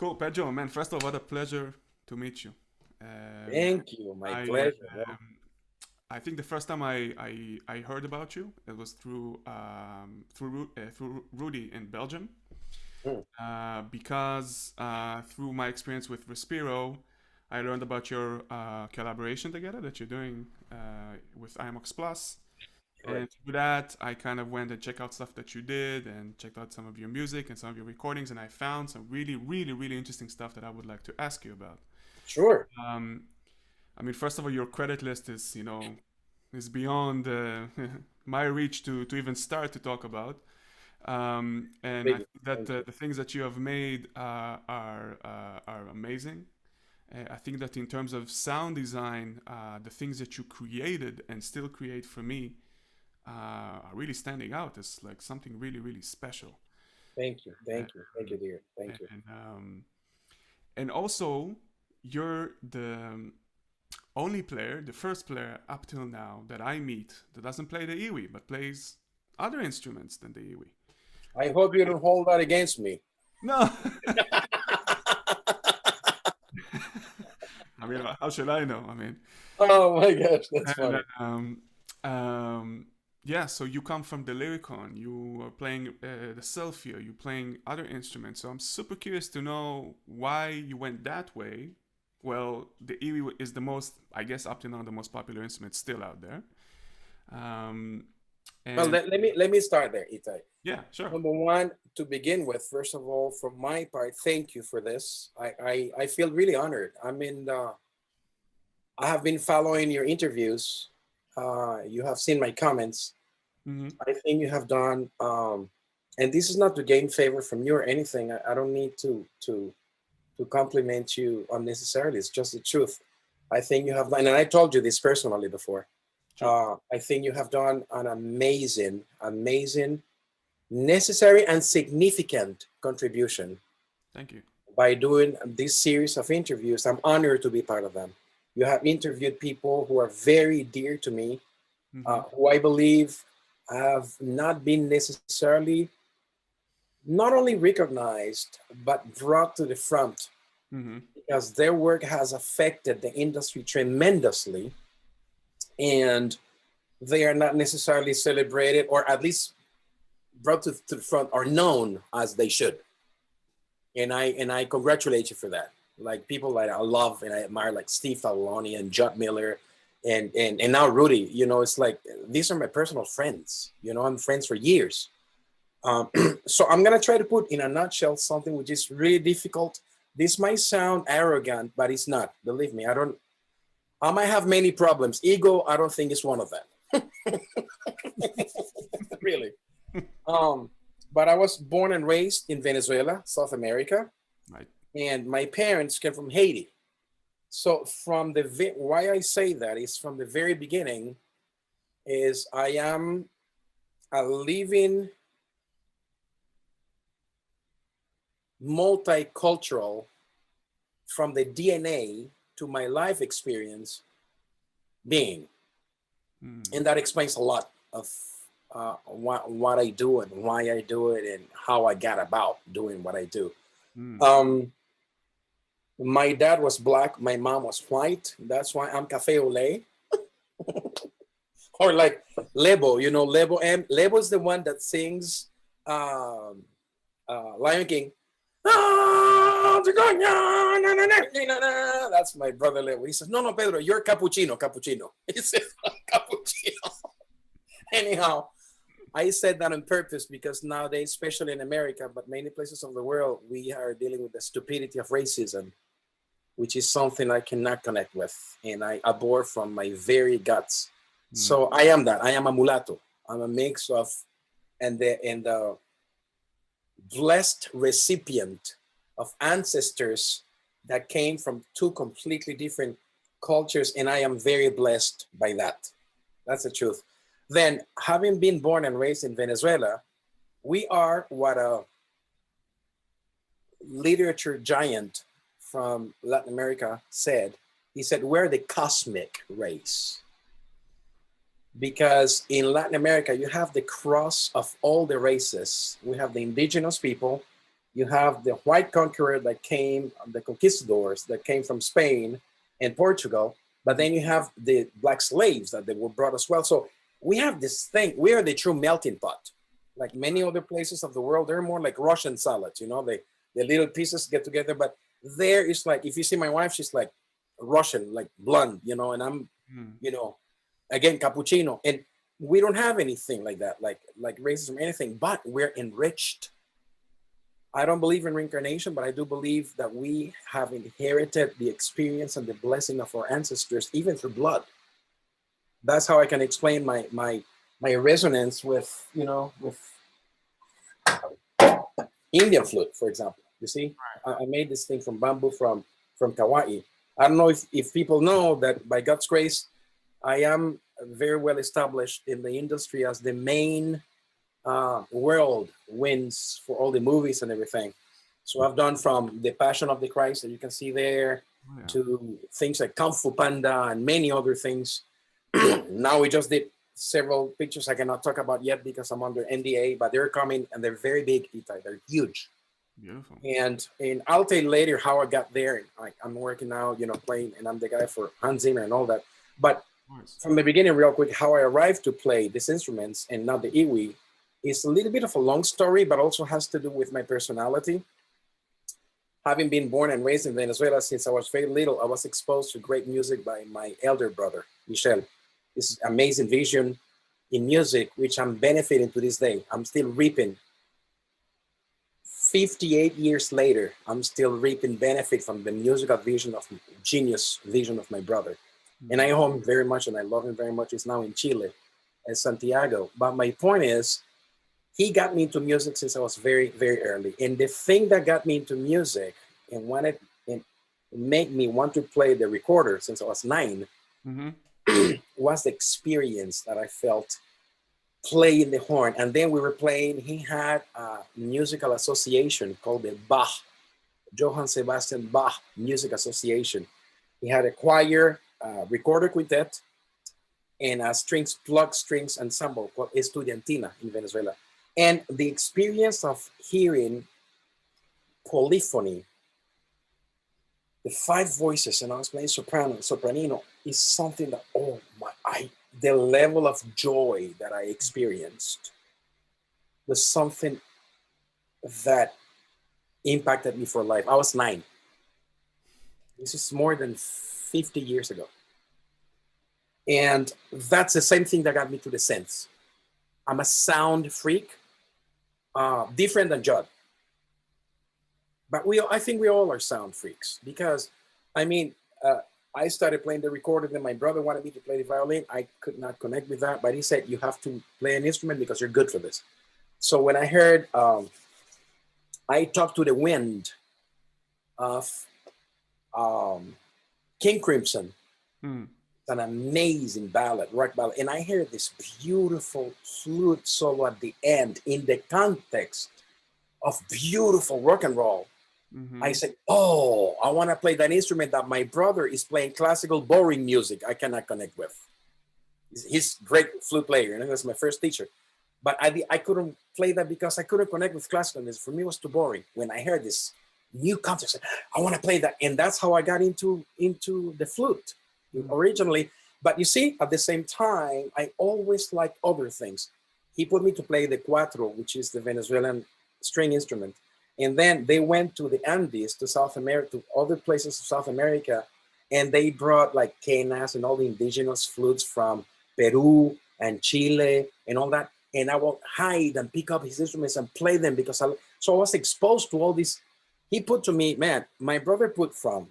Cool, Pedro, man. First of all, what a pleasure to meet you. Thank you. My I pleasure, bro. I think the first time I heard about you, it was through Rudy in Belgium, Mm, because through my experience with Respiro, I learned about your collaboration together that you're doing with IMOX Plus. And correct. through that, I kind of went and checked out stuff that you did and checked out some of your music and some of your recordings, and I found some really, really, really interesting stuff that I would like to ask you about. Sure. Um, I mean, first of all, your credit list is, is beyond my reach to even start to talk about. And I Big. think that Thank you. the things that you have made are amazing. I think that in terms of sound design, the things that you created and still create for me are really standing out as like something really, really special. Thank you. Thank you. Thank you, Um, dear. Thank you. and um, and also, you're the only player, the first player up till now that I meet that doesn't play the iwi but plays other instruments than the iwi. I hope you don't hold that against me. No, I mean, how should I know? I mean, Oh my gosh, that's and funny. um, yeah. So you come from the Lyricon. You are playing the Selfie. You playing other instruments. So I'm super curious to know why you went that way. Well, the iwi is the most, I guess, up to now, the most popular instrument still out there. Um, Well, and let me start there, Itai. yeah, sure. Number one, to begin with, first of all, from my part, thank you for this. I feel really honored. I mean, I have been following your interviews. You have seen my comments. Mm-hmm. I think you have done, and this is not to gain favor from you or anything. I don't need to compliment you unnecessarily. It's just the truth. I think you have done, and I told you this personally before. Sure. I think you have done an amazing, necessary, and significant contribution Thank you. by doing this series of interviews. I'm honored to be part of them. You have interviewed people who are very dear to me, Mm-hmm. who I believe have not been necessarily not only recognized but brought to the front Mm-hmm. because their work has affected the industry tremendously, and they are not necessarily celebrated or at least brought to the front or known as they should. And I congratulate you for that. Like people that I love and I admire, like Steve Faloni and Judd Miller, and now Rudy. It's like these are my personal friends. I'm friends for years. Um, so I'm gonna try to put in a nutshell something which is really difficult. This might sound arrogant, but it's not. Believe me, I don't. I might have many problems. Ego, I don't think is one of them. Really. Um, but I was born and raised in Venezuela, South America, Right. and my parents came from Haiti. So from why I say that is from the very beginning is I am a living multicultural from the DNA to my life experience being. Mm. And that explains a lot of what I do and why I do it and how I got about doing what I do. Mm. Um, my dad was black, my mom was white. That's why I'm cafe au lait. Or like Lebo, Lebo. And Lebo is the one that sings um, Lion King. That's my brother Lebo. He says, no, no, Pedro, you're cappuccino, cappuccino. He says, cappuccino. Anyhow, I said that on purpose because nowadays, especially in America, but many places of the world, we are dealing with the stupidity of racism, which is something I cannot connect with. And I abhor from my very guts. Mm. So I am that. I am a mulatto. I'm a mix of, and the blessed recipient of ancestors that came from two completely different cultures. And I am very blessed by that. That's the truth. Then, having been born and raised in Venezuela, we are what a literature giant from Latin America said. He said, we're the cosmic race. Because in Latin America, you have the cross of all the races. We have the indigenous people, You have the white conqueror that came, the conquistadors that came from Spain and Portugal, but then you have the black slaves that they were brought as well. So we have this thing, we are the true melting pot. Like many other places of the world, they're more like Russian salads, you know, the little pieces get together, but there is like, if you see my wife, she's like Russian, like blonde, you know, and I'm, you know, again, cappuccino. And we don't have anything like that, like racism or anything, but we're enriched. I don't believe in reincarnation, but I do believe that we have inherited the experience and the blessing of our ancestors, even through blood. That's how I can explain my resonance with, you know, with Indian flute, for example. You see, I made this thing from bamboo from Kauai. I don't know if people know that by God's grace, I am very well established in the industry as the main world wins for all the movies and everything. So I've done from The Passion of the Christ that you can see there to things like Kung Fu Panda and many other things. Now we just did several pictures I cannot talk about yet because I'm under NDA, but they're coming and they're very big, Itai. They're huge. Beautiful. And I'll tell you later how I got there. I'm working now, you know, playing, and I'm the guy for Hans Zimmer and all that. But from the beginning, real quick, how I arrived to play these instruments and not the iwi is a little bit of a long story, but also has to do with my personality. Having been born and raised in Venezuela since I was very little, I was exposed to great music by my elder brother, Michel. This amazing vision in music, which I'm benefiting to this day. I'm still reaping. 58 years later, I'm still reaping benefit from the musical vision of genius vision of my brother. And I owe him very much, and I love him very much. He's now in Chile, at Santiago. But my point is, he got me into music since I was very, very early. And the thing that got me into music and wanted and made me want to play the recorder since I was 9 was the experience that I felt playing the horn. And then we were playing, he had a musical association called the Bach, Johann Sebastian Bach Music Association. He had a choir, recorder quintet, and a plug strings ensemble called Estudiantina in Venezuela. And the experience of hearing polyphony, the 5 voices, and I was playing soprano, sopranino, is something that, oh my, the level of joy that I experienced was something that impacted me for life. I was 9. This is more than 50 years ago. And that's the same thing that got me to the synths. I'm a sound freak, different than Judd. But I think we all are sound freaks because, I mean, I started playing the recorder, then my brother wanted me to play the violin. I could not connect with that, but he said, you have to play an instrument because you're good for this. So when I heard, I Talk to the Wind of King Crimson, an amazing ballad, rock ballad. And I heard this beautiful flute solo at the end in the context of beautiful rock and roll. I said, oh, I want to play that instrument that my brother is playing classical boring music I cannot connect with. He's a great flute player, and that's my first teacher. But I couldn't play that because I couldn't connect with classical music. For me, it was too boring. When I heard this new concept, I said, I want to play that. And that's how I got into the flute originally. But you see, at the same time, I always liked other things. He put me to play the cuatro, which is the Venezuelan string instrument. And then they went to the Andes, to South America, to other places of South America, and they brought like quenas and all the indigenous flutes from Peru and Chile and all that. And I would hide and pick up his instruments and play them because I was exposed to all this. He put to me, man, my brother put from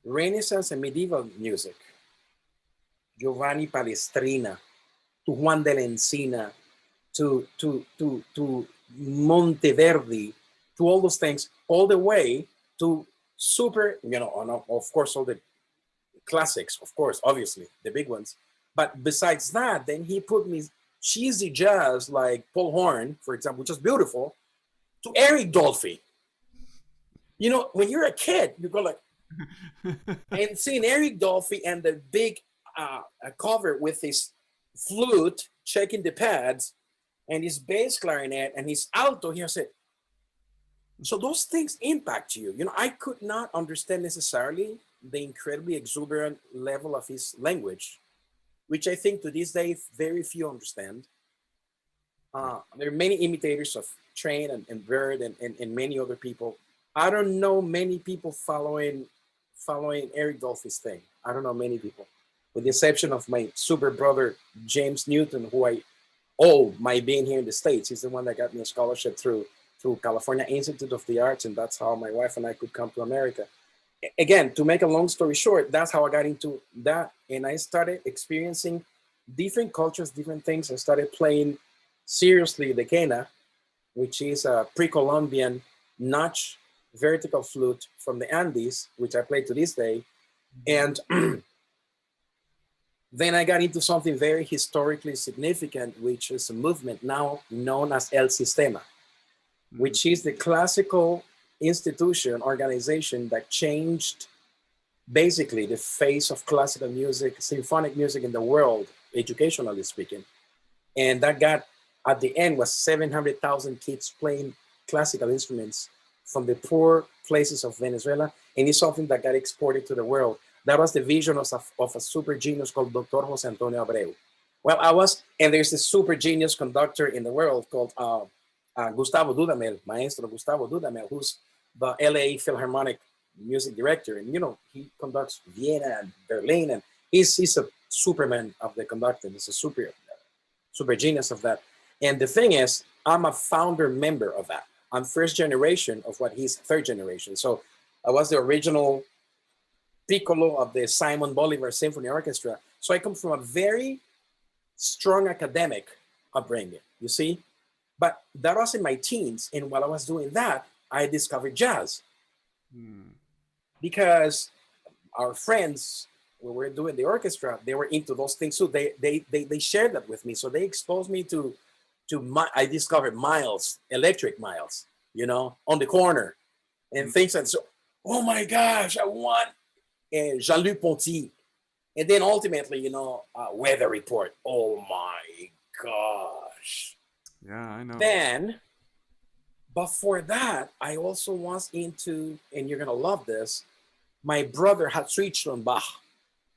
Renaissance and medieval music, Giovanni Palestrina, to Juan de la Encina, to Monteverdi, to all those things, all the way to super, of course, all the classics, of course, obviously, the big ones. But besides that, then he put me cheesy jazz like Paul Horn, for example, which is beautiful, to Eric Dolphy. You know, when you're a kid, you go like, and seeing Eric Dolphy and the big cover with his flute, checking the pads, and his bass clarinet and his alto here, I said, So those things impact you. You know, I could not understand necessarily the incredibly exuberant level of his language, which I think to this day very few understand. Right. There are many imitators of Train and Bird and many other people. I don't know many people following Eric Dolphy's thing. I don't know many people, with the exception of my super brother James Newton, who I owe my being here in the States. He's the one that got me a scholarship through California Institute of the Arts, and that's how my wife and I could come to America. Again, to make a long story short, that's how I got into that, and I started experiencing different cultures, different things. I started playing seriously the quena, which is a pre-Columbian notch vertical flute from the Andes, which I play to this day. And then I got into something very historically significant, which is a movement now known as El Sistema, which is the classical institution, organization that changed basically the face of classical music, symphonic music in the world, educationally speaking. And that got, at the end, was 700,000 kids playing classical instruments from the poor places of Venezuela. And it's something that got exported to the world. That was the vision of a super genius called Dr. Jose Antonio Abreu. Well, and there's a super genius conductor in the world called Gustavo Dudamel, Maestro Gustavo Dudamel, who's the LA Philharmonic music director. And, you know, he conducts Vienna and Berlin, and he's a superman of the conducting. He's a super genius of that. And the thing is, I'm a founder member of that. I'm first generation of what he's third generation. So I was the original piccolo of the Simon Bolivar Symphony Orchestra. So I come from a very strong academic upbringing, you see? But that was in my teens. And while I was doing that, I discovered jazz. Because our friends, when we were doing the orchestra, they were into those things too. They shared that with me. So they exposed me to I discovered Miles, Electric Miles, you know, on the corner and things. And so, oh my gosh, I want Jean-Luc Ponty. And then ultimately, you know, Weather Report. Oh my gosh. Yeah, I know. Then, before that, I also was into, and you're going to love this, my brother had switched on Bach.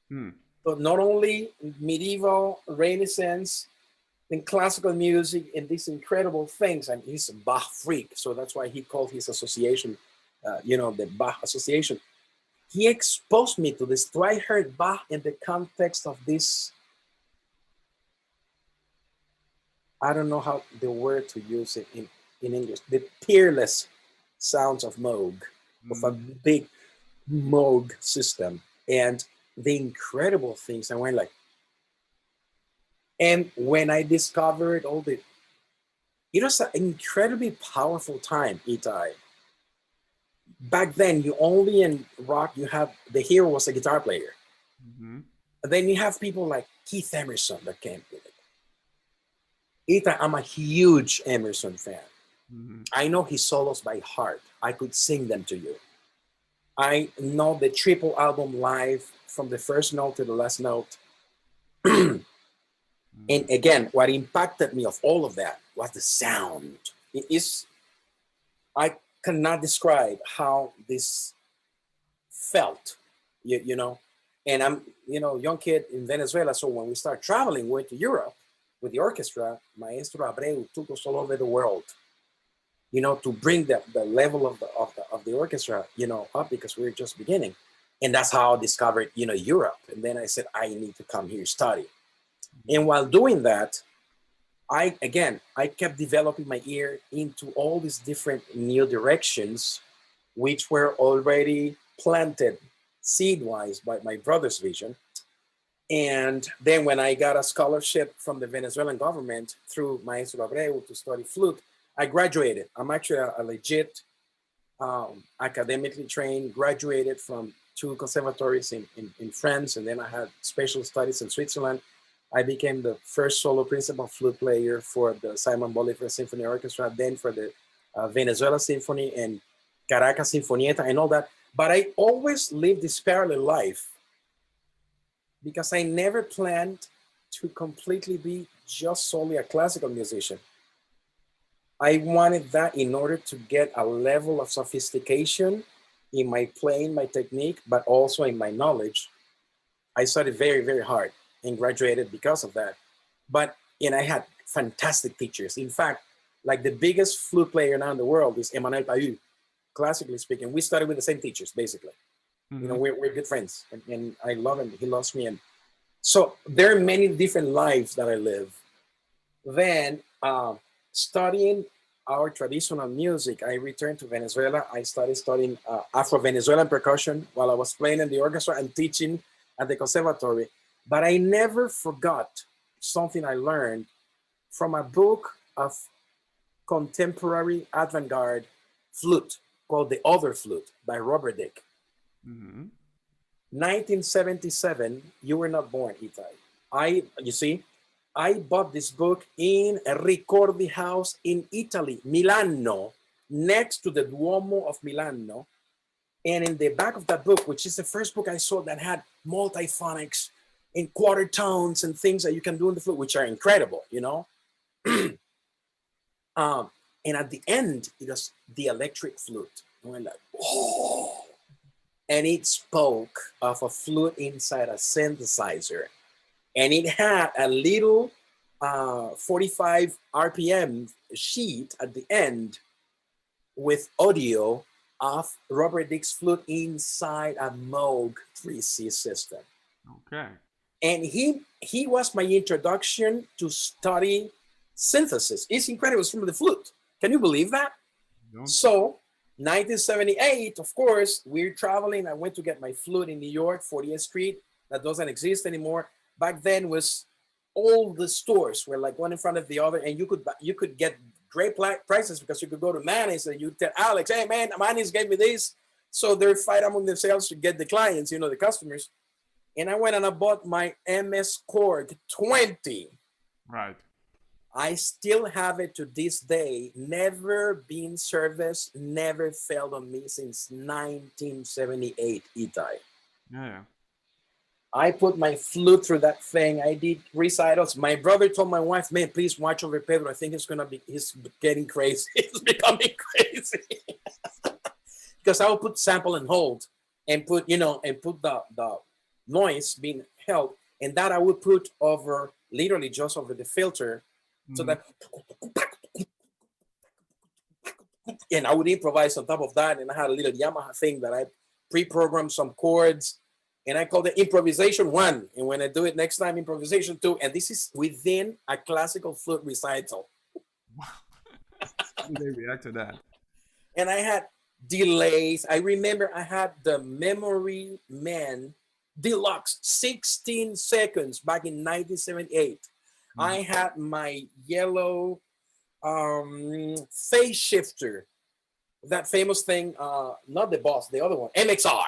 So not only medieval, Renaissance, and classical music and these incredible things, and he's a Bach freak. So that's why he called his association, you know, the Bach Association. He exposed me to this. So I heard Bach in the context of this, I don't know how the word to use it in English, the peerless sounds of Moog, of a big Moog system. And the incredible things, I went like, and when I discovered it was an incredibly powerful time, Itai. Back then, you only in rock, you have, the hero was a guitar player. And then you have people like Keith Emerson that came with it. Itai, I'm a huge Emerson fan. I know his solos by heart. I could sing them to you. I know the triple album live from the first note to the last note. And again, what impacted me of all of that was the sound. It is, I cannot describe how this felt, you know. And I'm, you know, young kid in Venezuela. So when we start traveling, we went to Europe with the orchestra. Maestro Abreu took us all over the world, you know, to bring the level of the orchestra, you know, up, because we were just beginning. And that's how I discovered, you know, Europe. And then I said, I need to come here study. And while doing that, I kept developing my ear into all these different new directions, which were already planted seed-wise by my brother's vision. And then when I got a scholarship from the Venezuelan government through Maestro Abreu to study flute, I graduated. I'm actually a legit academically trained, graduated from 2 conservatories in France, and then I had special studies in Switzerland. I became the first solo principal flute player for the Simon Bolivar Symphony Orchestra, then for the Venezuela Symphony and Caracas Sinfonietta and all that. But I always lived this parallel life because I never planned to completely be just solely a classical musician. I wanted that in order to get a level of sophistication in my playing, my technique, but also in my knowledge. I studied very, very hard and graduated because of that. And I had fantastic teachers. In fact, like the biggest flute player now in the world is Emmanuel Payou. Classically speaking, we studied with the same teachers, basically. You know, we're good friends, and I love him. He loves me. And so there are many different lives that I live. Then studying our traditional music, I returned to Venezuela. I started studying Afro-Venezuelan percussion while I was playing in the orchestra and teaching at the conservatory. But I never forgot something I learned from a book of contemporary avant-garde flute called The Other Flute by Robert Dick. 1977, you were not born, Itai. You see, I bought this book in a Ricordi house in Italy, Milano, next to the Duomo of Milano. And in the back of that book, which is the first book I saw that had multiphonics in quarter tones and things that you can do in the flute, which are incredible, you know. And at the end, it was the electric flute. And we're like, oh. And it spoke of a flute inside a synthesizer. And it had a little 45 RPM sheet at the end with audio of Robert Dick's flute inside a Moog 3C system. Okay. And he was my introduction to study synthesis. It's incredible. It's from the flute. Can you believe that? No. So 1978, of course, we're traveling. I went to get my flute in New York, 40th Street. That doesn't exist anymore. Back then was all the stores were like one in front of the other, and you could get great prices because you could go to Manny's and you tell Alex, hey man, Manny's gave me this. So they're fighting among themselves to get the clients, you know, the customers. And I went and I bought my MS Korg 20. Right. I still have it to this day, never been serviced, never failed on me since 1978, Itai. Yeah. I put my flute through that thing. I did recitals. My brother told my wife, man, please watch over Pedro. I think he's getting crazy. He's becoming crazy. Because I would put sample and hold and put the noise being held. And that I would put over, literally just over the filter. So that, and I would improvise on top of that. And I had a little Yamaha thing that I pre-programmed some chords. And I call it improvisation 1. And when I do it next time, improvisation 2. And this is within a classical flute recital. How do they react to that? And I had delays. I remember I had the Memory Man Deluxe, 16 seconds back in 1978. I had my yellow phase shifter, that famous thing, not the Boss, the other one, MXR.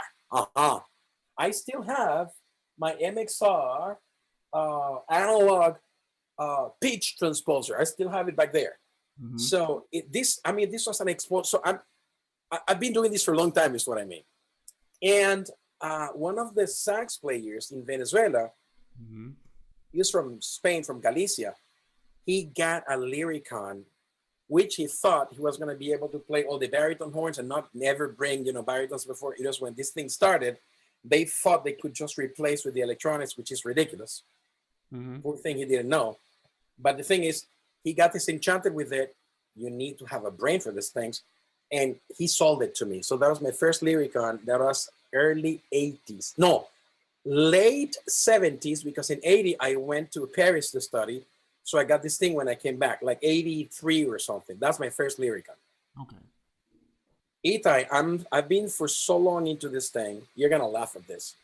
I still have my MXR analog pitch transposer. I still have it back there. So this was an exposure. So I've been doing this for a long time, is what I mean. And one of the sax players in Venezuela, he's from Spain, from Galicia. He got a Lyricon, which he thought he was going to be able to play all the baritone horns and never bring, baritones before. It was when this thing started. They thought they could just replace with the electronics, which is ridiculous. Poor thing, he didn't know. But the thing is, he got this enchanted with it. You need to have a brain for these things. And he sold it to me. So that was my first Lyricon. That was early 80s. No, late 70s, because in 80, I went to Paris to study. So I got this thing when I came back, like 83 or something. That's my first Lyricon. Okay. Itai, I've been for so long into this thing, you're gonna laugh at this,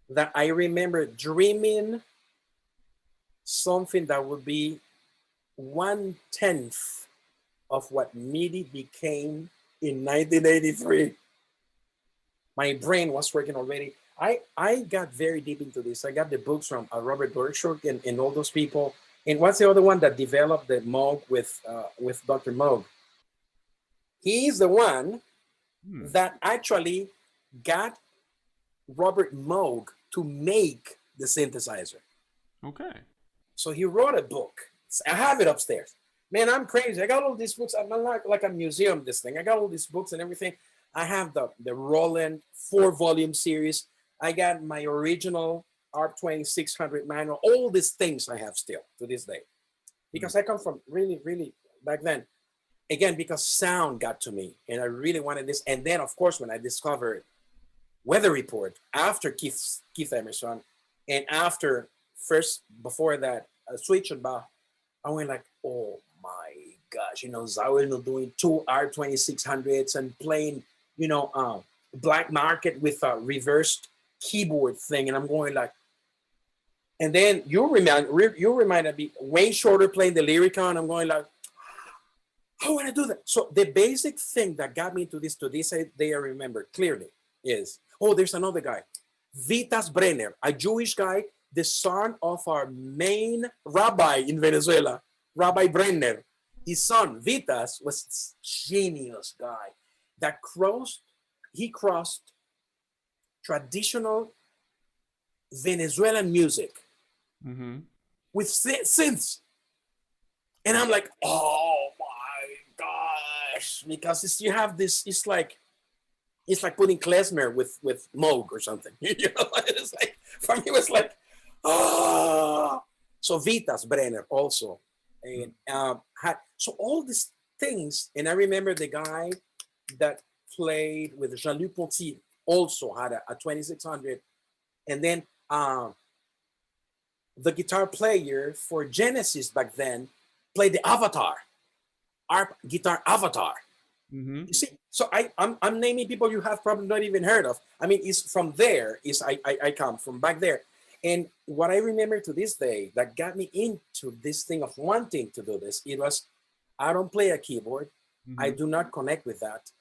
that I remember dreaming something that would be 1/10 of what MIDI became in 1983. My brain was working already. I got very deep into this. I got the books from Robert Burchard and all those people. And what's the other one that developed the Moog with Dr. Moog? He's the one that actually got Robert Moog to make the synthesizer. Okay. So he wrote a book. I have it upstairs. Man, I'm crazy. I got all these books. I'm like a museum, this thing. I got all these books and everything. I have the Roland 4-volume series. I got my original ARP 2600 manual. All these things I have still to this day. Because I come from really, really back then. Again, because sound got to me and I really wanted this. And then, of course, when I discovered Weather Report after Keith Emerson and after first, before that, Switchenbach, I went like, oh my gosh, Zawinul doing 2R2600s and playing, black market with a reversed keyboard thing. And I'm going like, and then you reminded me, Wayne Shorter playing the Lyricon. I'm going like, how would I do that? So the basic thing that got me to this day I remember clearly is, oh, there's another guy, Vitas Brenner, a Jewish guy, the son of our main rabbi in Venezuela, Rabbi Brenner. His son, Vitas, was this genius guy that crossed traditional Venezuelan music with synths. And I'm like, oh my gosh, because you have this, it's like putting klezmer with Moog or something. It's like, for me, it was like, oh. So Vitas Brenner also. And so all these things, and I remember the guy that played with Jean-Luc Ponty also had a 2600, and then the guitar player for Genesis back then played the Avatar, our guitar Avatar. You see, so I'm naming people you have probably not even heard of. I mean, it's from there. I come from back there. And what I remember to this day that got me into this thing of wanting to do this, it was, I don't play a keyboard. I do not connect with that.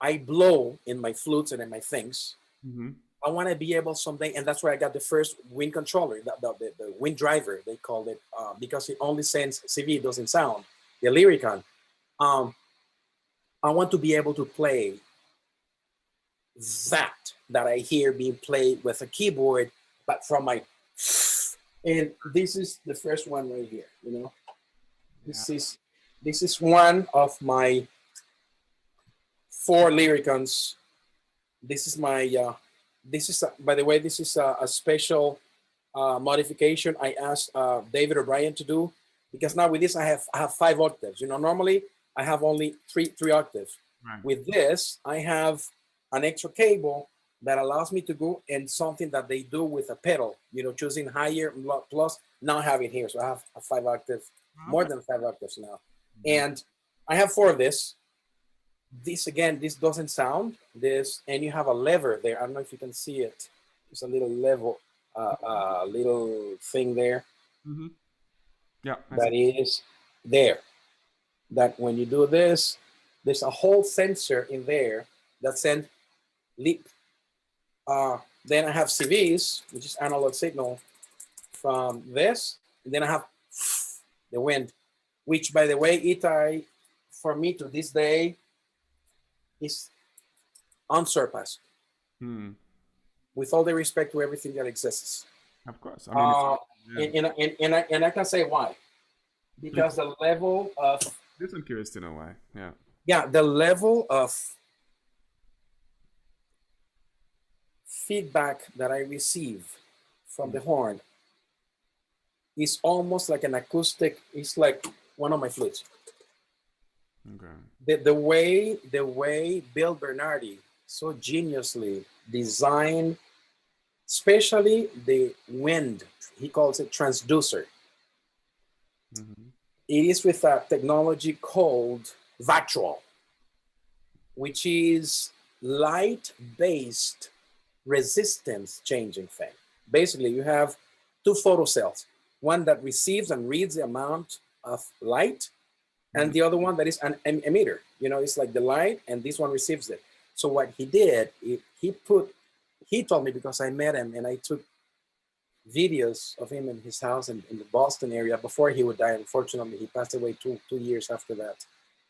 I blow in my flutes and in my things. I want to be able someday, and that's where I got the first wind controller, the wind driver, they called it, because it only sends CV, it doesn't sound, the Lyricon. I want to be able to play that I hear being played with a keyboard, but from my, and this is the first one right here, This is one of my 4 Lyricons. This is my, by the way, this is a special modification I asked David O'Brien to do, because now with this I have 5 octaves. Normally I have only three octaves. Right. With this, I have an extra cable that allows me to go in something that they do with a pedal, choosing higher plus. Now I have it here, so I have a 5 octave, more than 5 octaves now, and I have 4 of this. This again, this doesn't sound this, and you have a lever there. I don't know if you can see it. There's a little level, little thing there. Yeah, that is there. That when you do this, there's a whole sensor in there that sends leap. Then I have CVs, which is analog signal from this. And then I have the wind, which, by the way, Itai, for me to this day, is unsurpassed. With all the respect to everything that exists. Of course. I mean, and I can say why. Because the level of... This I'm curious to know why. Yeah. Yeah, the level of feedback that I receive from the horn is almost like an acoustic. It's like one of my flutes. Okay. The way Bill Bernardi so geniusly designed, especially the wind, he calls it transducer. It is with a technology called Vactrol, which is light-based resistance changing thing. Basically, you have 2 photocells, one that receives and reads the amount of light, and the other one that is an emitter. It's like the light, and this one receives it. So what he did, he told me, because I met him and I took videos of him in his house in the Boston area before he would die. Unfortunately, he passed away two years after that.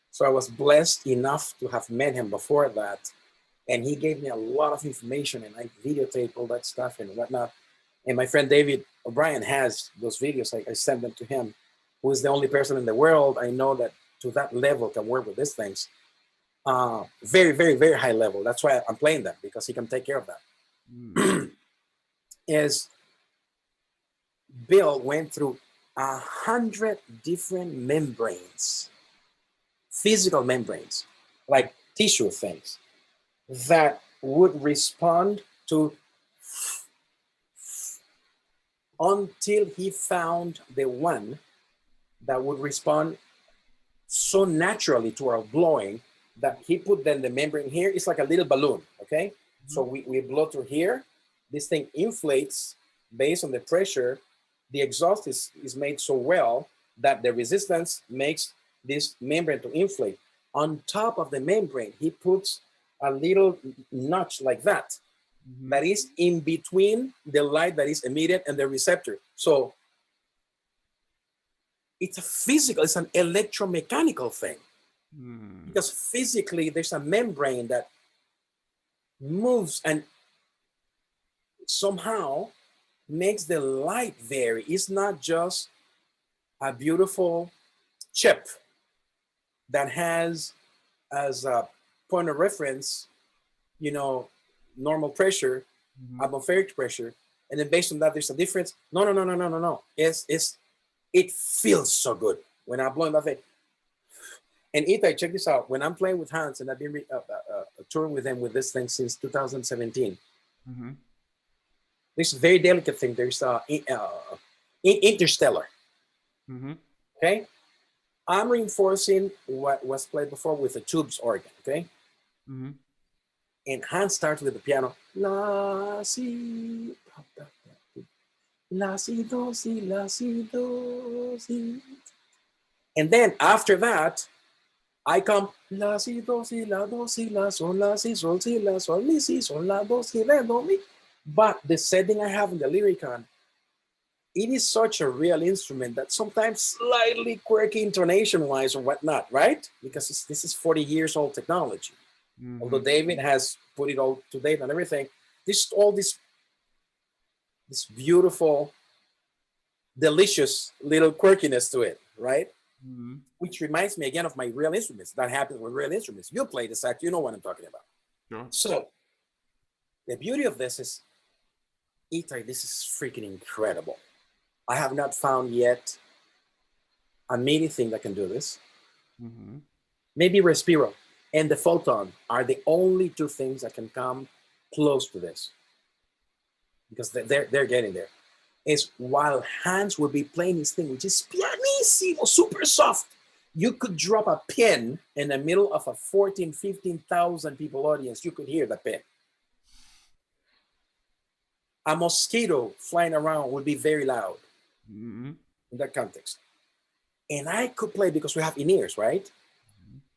So I was blessed enough to have met him before that. And he gave me a lot of information, and I videotaped all that stuff and whatnot. And my friend David O'Brien has those videos. I sent them to him. who is the only person in the world I know that to that level can work with these things. Very, very, very high level. That's why I'm playing that, because he can take care of that. Is Bill went through 100 different membranes, physical membranes, like tissue things that would respond to, until he found the one that would respond so naturally to our blowing that he put then the membrane here. It's like a little balloon, okay? So we blow through here. This thing inflates based on the pressure. The exhaust is made so well that the resistance makes this membrane to inflate. On top of the membrane, he puts a little notch like that, that is in between the light that is emitted and the receptor. So it's a physical, it's an electromechanical thing. Because physically there's a membrane that moves and somehow makes the light vary. It's not just a beautiful chip that has as a point of reference, you know, normal pressure, atmospheric pressure, and then based on that there's a difference. No. It feels so good when I'm blowing that thing. And Itai, check this out. When I'm playing with Hans, and I've been touring with him with this thing since 2017. This very delicate thing. There's interstellar. Okay, I'm reinforcing what was played before with the tubes organ. Okay, and Hans starts with the piano. La si, la si do si, la si do si. And then after that, I come la si do si la sol la si sol si la sol mi si sol la do si re do mi. But the setting I have in the Lyricon, it is such a real instrument that sometimes slightly quirky intonation wise or whatnot, right? Because this is 40 years old technology. Although David has put it all to date and everything, this all this beautiful, delicious little quirkiness to it, right? Which reminds me again of my real instruments. That happens with real instruments. You play the sax, you know what I'm talking about. Sure. So the beauty of this is, Itai, this is freaking incredible. I have not found yet a MIDI thing that can do this. Maybe Respiro and the Photon are the only two things that can come close to this, because they're getting there. Is while Hans will be playing his thing, which is pianissimo, super soft. You could drop a pin in the middle of a 14, 15,000 people audience. You could hear the pin. A mosquito flying around would be very loud in that context. And I could play because we have in-ears, right?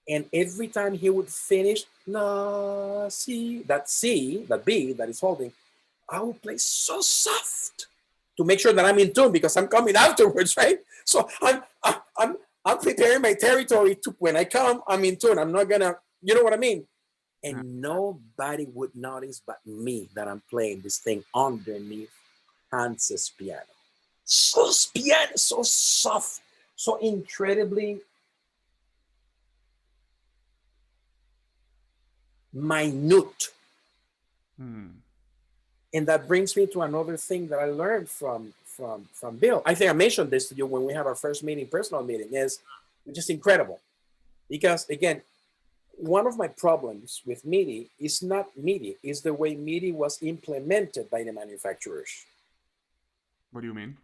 And every time he would finish, la, si, that B that is holding, I would play so soft to make sure that I'm in tune, because I'm coming afterwards, right? So I'm preparing my territory to, when I come, I'm in tune. I'm not gonna, you know what I mean? And nobody would notice but me that I'm playing this thing underneath Hans's piano. So soft, so incredibly minute. And that brings me to another thing that I learned from Bill. I think I mentioned this to you when we had our first meeting, personal meeting, is just incredible. Because again, one of my problems with MIDI is not MIDI, is the way MIDI was implemented by the manufacturers. What do you mean?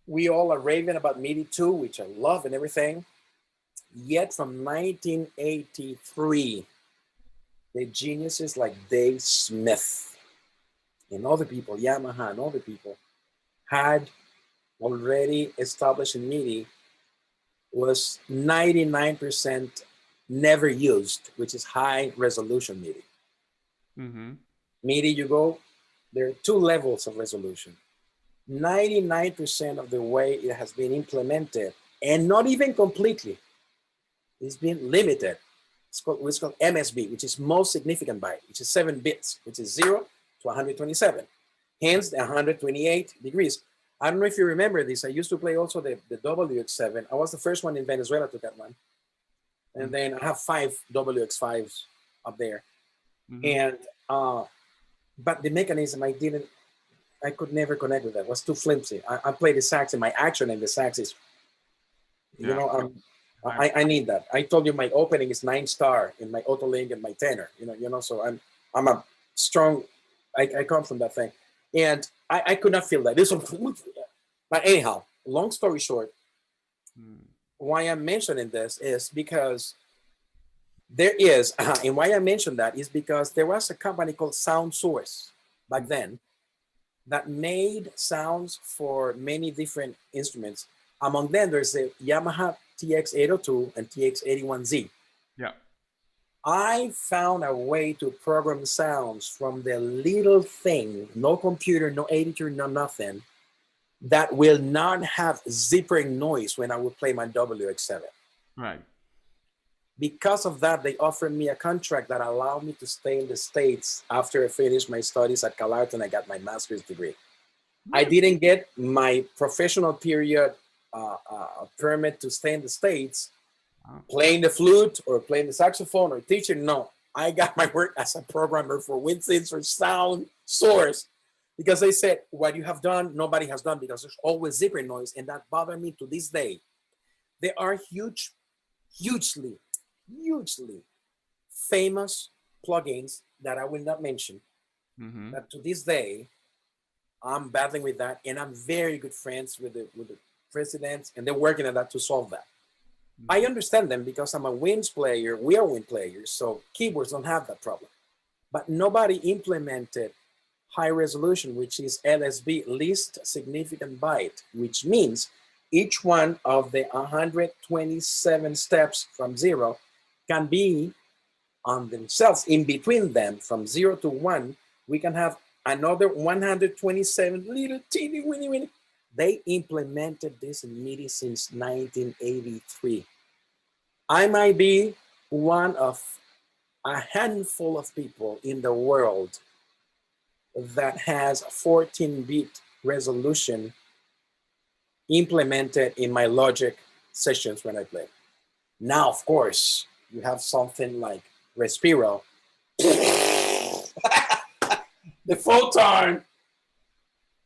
We all are raving about MIDI 2, which I love and everything. Yet from 1983, the geniuses like Dave Smith and other people, Yamaha and other people, had already established in MIDI was 99% never used, which is high resolution MIDI. MIDI, you go, there are two levels of resolution. 99% of the way it has been implemented, and not even completely, it's been limited. It's called MSB, which is most significant byte, which is 7 bits, which is 0 to 127. Hence, the 128 degrees. I don't know if you remember this. I used to play also the WX7. I was the first one in Venezuela to get one. And Mm-hmm. then I have 5 WX5s up there. Mm-hmm. And, but the mechanism, I could never connect with that. It was too flimsy. I play the sax and my action in the sax is, you Yeah. know, I, I need that. I told you my opening is 9-star in my auto link and my tenor, so I'm a strong, I come from that thing. And I could not feel that. This one, but anyhow, long story short, mm, why I'm mentioning this is because there is, and why I mentioned that is because there was a company called Sound Source back then that made sounds for many different instruments. Among them, there's the Yamaha TX802 and TX81Z. yeah. I found a way to program sounds from the little thing, no computer, no editor, no nothing, that will not have zippering noise when I would play my WX7. Right. Because of that, they offered me a contract that allowed me to stay in the States after I finished my studies at Calarton. I got my master's degree. I Really? didn't get my professional period permit to stay in the States Wow. playing the flute or playing the saxophone or teaching. No, I got my work as a programmer for WinSynth or Sound Source because they said, what you have done, nobody has done because there's always zipping noise. And that bothered me to this day. There are hugely famous plugins that I will not mention Mm-hmm. that to this day I'm battling with that, and I'm very good friends with the presidents, and they're working on that to solve that. I Mm-hmm. understand them because I'm a Winds player. We are Wind players, so keyboards don't have that problem. But nobody implemented high resolution, which is LSB, least significant byte, which means each one of the 127 steps from zero can be on themselves. In between them, from 0 to 1, we can have another 127 little teeny weeny weeny. They implemented this in MIDI since 1983. I might be one of a handful of people in the world that has 14-bit resolution implemented in my Logic sessions when I play. Now, of course, you have something like Respiro. The photon.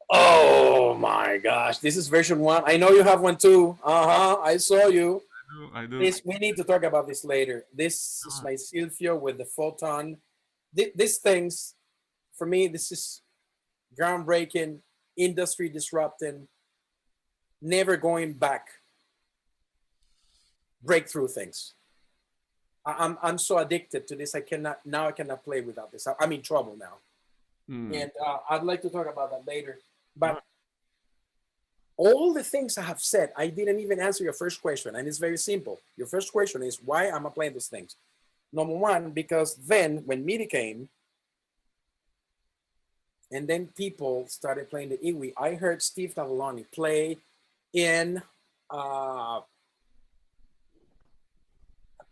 Oh my gosh, this is version 1. I know you have one too. I saw you. I do. This, we need to talk about this later. This is Sure. my Silvio with the photon. These things, for me, this is groundbreaking, industry disrupting, never going back, breakthrough things. I'm so addicted to this. I cannot play without this. I'm in trouble now. Mm. And I'd like to talk about that later. Sure. But all the things I have said, I didn't even answer your first question. And it's very simple. Your first question is, why am I playing those things? Number one, because then when MIDI came, and then people started playing the Iwi, I heard Steve Tavolani play in a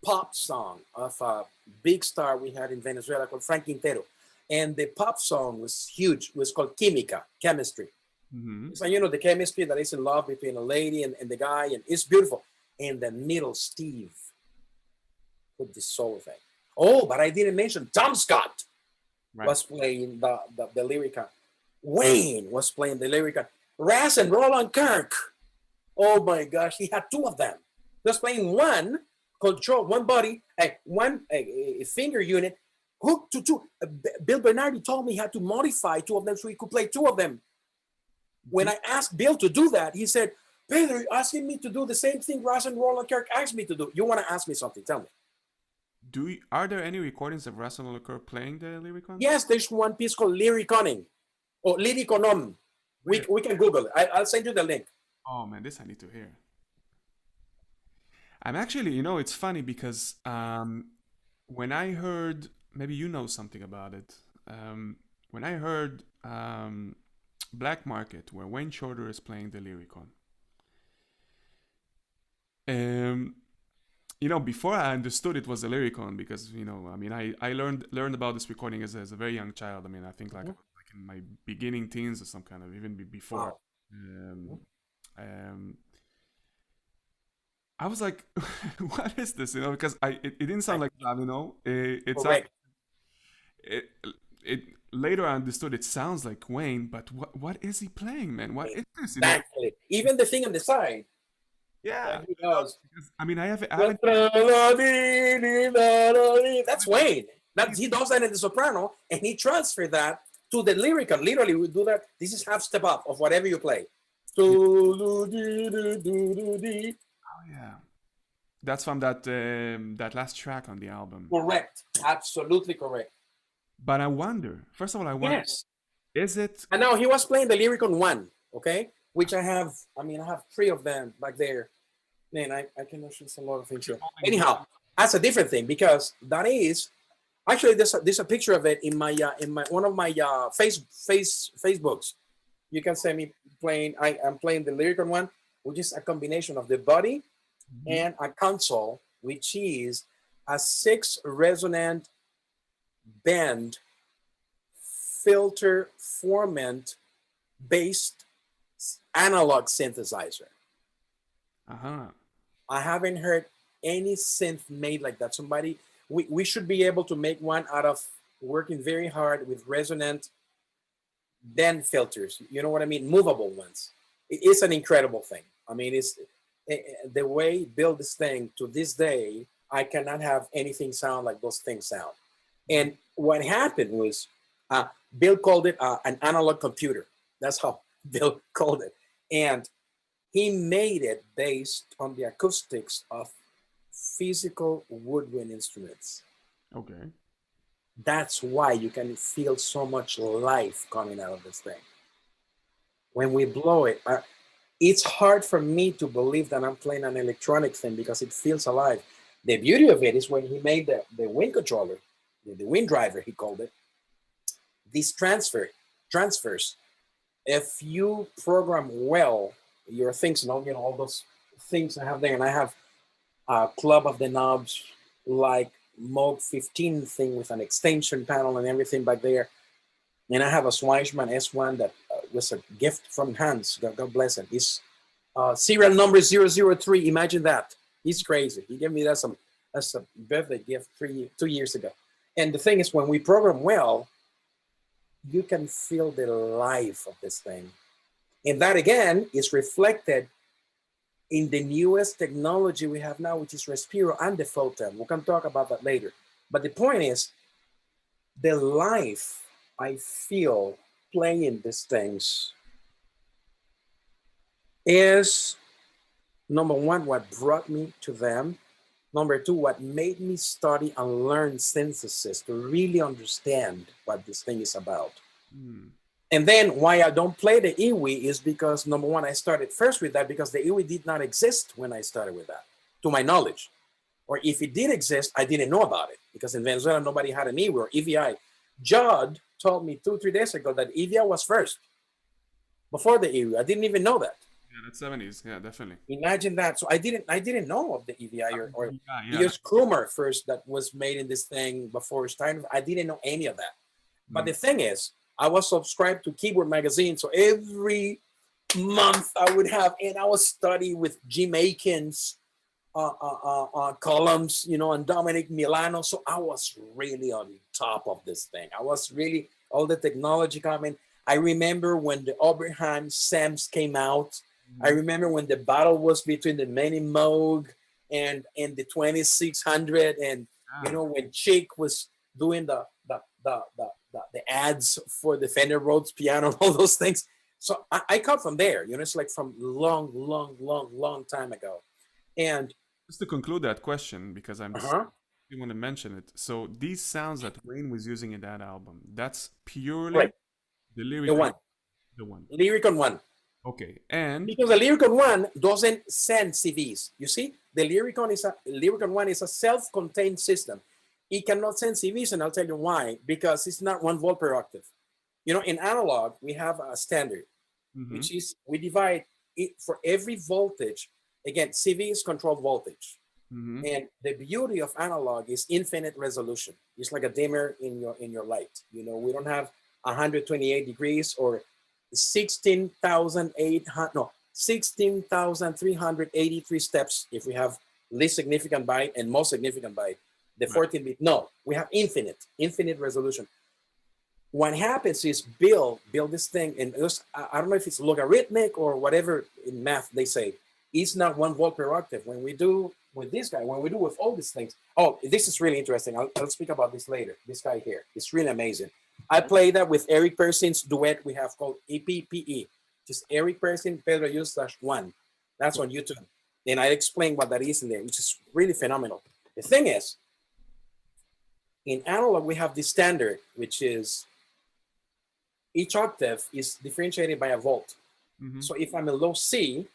pop song of a big star we had in Venezuela called Frank Quintero. And the pop song was huge. It was called Química, Chemistry. Mm-hmm. So, the chemistry that is in love between a lady and the guy, and it's beautiful. In the middle, Steve put this solo thing. Oh, but I didn't mention Tom Scott Right. was playing the Lyricon. Wayne was playing the Lyricon. Raz and Roland Kirk. Oh my gosh, he had 2 of them. He was playing one control, one body, one finger unit hooked to 2. Bill Bernardi told me he had to modify 2 of them so he could play 2 of them. When I asked Bill to do that, he said, Pedro, you're asking me to do the same thing Raz and Roland Kirk asked me to do. You want to ask me something? Tell me. Are there any recordings of Russell Leclerc playing the Lyricon? Yes, there's one piece called Lyriconing or Lyriconom. We can Google it. I'll send you the link. Oh man, this I need to hear. I'm actually, it's funny because when I heard, maybe you know something about it. When I heard Black Market, where Wayne Shorter is playing the Lyricon, before I understood it was a Lyricon because, I learned about this recording as a very young child. I think like in my beginning teens or some kind of, even before. Wow. Um, um, I was like, "What is this?" You know, because it didn't sound Right. like that. You know, it sounded Correct. it, it later I understood it sounds like Wayne, but what is he playing, man? What is this? You know? Exactly. Even the thing on the side Yeah. that he does. Because, I mean, I haven't. That's Wayne. That he does that in the soprano, and he transferred that to the Lyricon. Literally, we do that. This is half step up of whatever you play. Yeah. Correct. Oh yeah. That's from that last track on the album. Absolutely correct. But I wonder. First of all, I wonder, Yes. is it? And now he was playing the Lyricon one, okay, which I have. I mean, I have three of them back there. Man, I can mention a lot of things here. Anyhow, that's a different thing because that is actually there's a picture of it in my one of my Facebooks. You can see me playing. I'm playing the Lyricon one, which is a combination of the body Mhm. and a console, which is a 6 resonant band filter formant based analog synthesizer. Uh-huh. I haven't heard any synth made like that. We should be able to make one out of working very hard with resonant band filters. You know what I mean? Movable ones. It's an incredible thing. I mean, it's the way build this thing to this day. I cannot have anything sound like those things sound. And what happened was Bill called it an analog computer. That's how Bill called it. And he made it based on the acoustics of physical woodwind instruments. Okay. That's why you can feel so much life coming out of this thing. When we blow it, it's hard for me to believe that I'm playing an electronic thing because it feels alive. The beauty of it is when he made the wind controller, the wind driver, he called it, these transfers, if you program well your things, all those things I have there, and I have a Club of the Knobs like Moog 15 thing with an extension panel and everything back there. And I have a Sweichman S1 that was a gift from Hans. God bless him. He's serial number 003. Imagine that. He's crazy. He gave me that as a birthday gift 2 years ago. And the thing is, when we program well, you can feel the life of this thing. And that again is reflected in the newest technology we have now, which is Respiro and the Photon. We can talk about that later. But the point is, the life I feel playing these things is, number one, what brought me to them. Number two, what made me study and learn synthesis to really understand what this thing is about. Hmm. And then why I don't play the Iwi is because, number one, I started first with that because the Iwi did not exist when I started with that, to my knowledge. Or if it did exist, I didn't know about it because in Venezuela, nobody had an Iwi or EVI. Judd told me 2 or 3 days ago that EVI was first before the Iwi. I didn't even know that. Yeah, that's 70s. Yeah, definitely. Imagine that. So I didn't know of the EVI or Yeah, yeah. here's Krumer first that was made in this thing before Stein. I didn't know any of that. But Mm. the thing is, I was subscribed to Keyboard Magazine, so every month I would have, and I was study with Jim Aiken's columns, and Dominic Milano. So I was really on top of this thing. I was really all the technology coming. I remember when the Oberheim SAMs came out. I Mhm. remember when the battle was between the Mini Moog and the 2600, and Yeah. when Chick was doing the ads for the Fender Rhodes piano and all those things. So I come from there. It's like from long, long, long, long time ago. And Just to conclude that question, because uh-huh, you want to mention it. So these sounds that Wayne was using in that album, that's right, purely the the lyrical, one, the one. Lyricon one. Okay, and Because the Lyricon one doesn't send CVs. You see, the Lyricon one is a self-contained system. It cannot send CVs, and I'll tell you why. Because it's not 1 volt per octave. In analog, we have a standard, mhm, which is we divide it for every voltage. Again, CV is controlled voltage. mhm, And the beauty of analog is infinite resolution. It's like a dimmer in your light. We don't have 128 degrees or 16,800, no, 16,383 steps if we have least significant byte and most significant byte. The 14-bit, no, we have infinite resolution. What happens is build this thing, and I don't know if it's logarithmic or whatever in math they say. It's not 1 volt per octave. When we do with this guy, when we do with all these things, oh, this is really interesting. I'll speak about this later. This guy here, it's really amazing. I play that with Eric Percing's duet we have called EPPE, just Eric Percing, Pedro Eustache 1. That's on YouTube. And I explain what that is in there, which is really phenomenal. The thing is, in analog, we have the standard, which is each octave is differentiated by a volt. Mm-hmm. So if I'm a low C,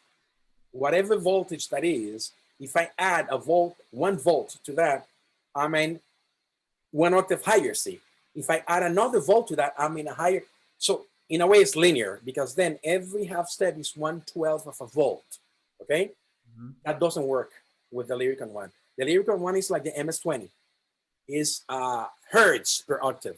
whatever voltage that is, if I add a volt, 1 volt to that, I'm in 1 octave higher C. If I add another volt to that, I'm in a higher. So in a way, it's linear because then every half step is 1/12 of a volt. Okay, that doesn't work with the Lyricon one. The Lyricon one is like the MS-20, is hertz per octave.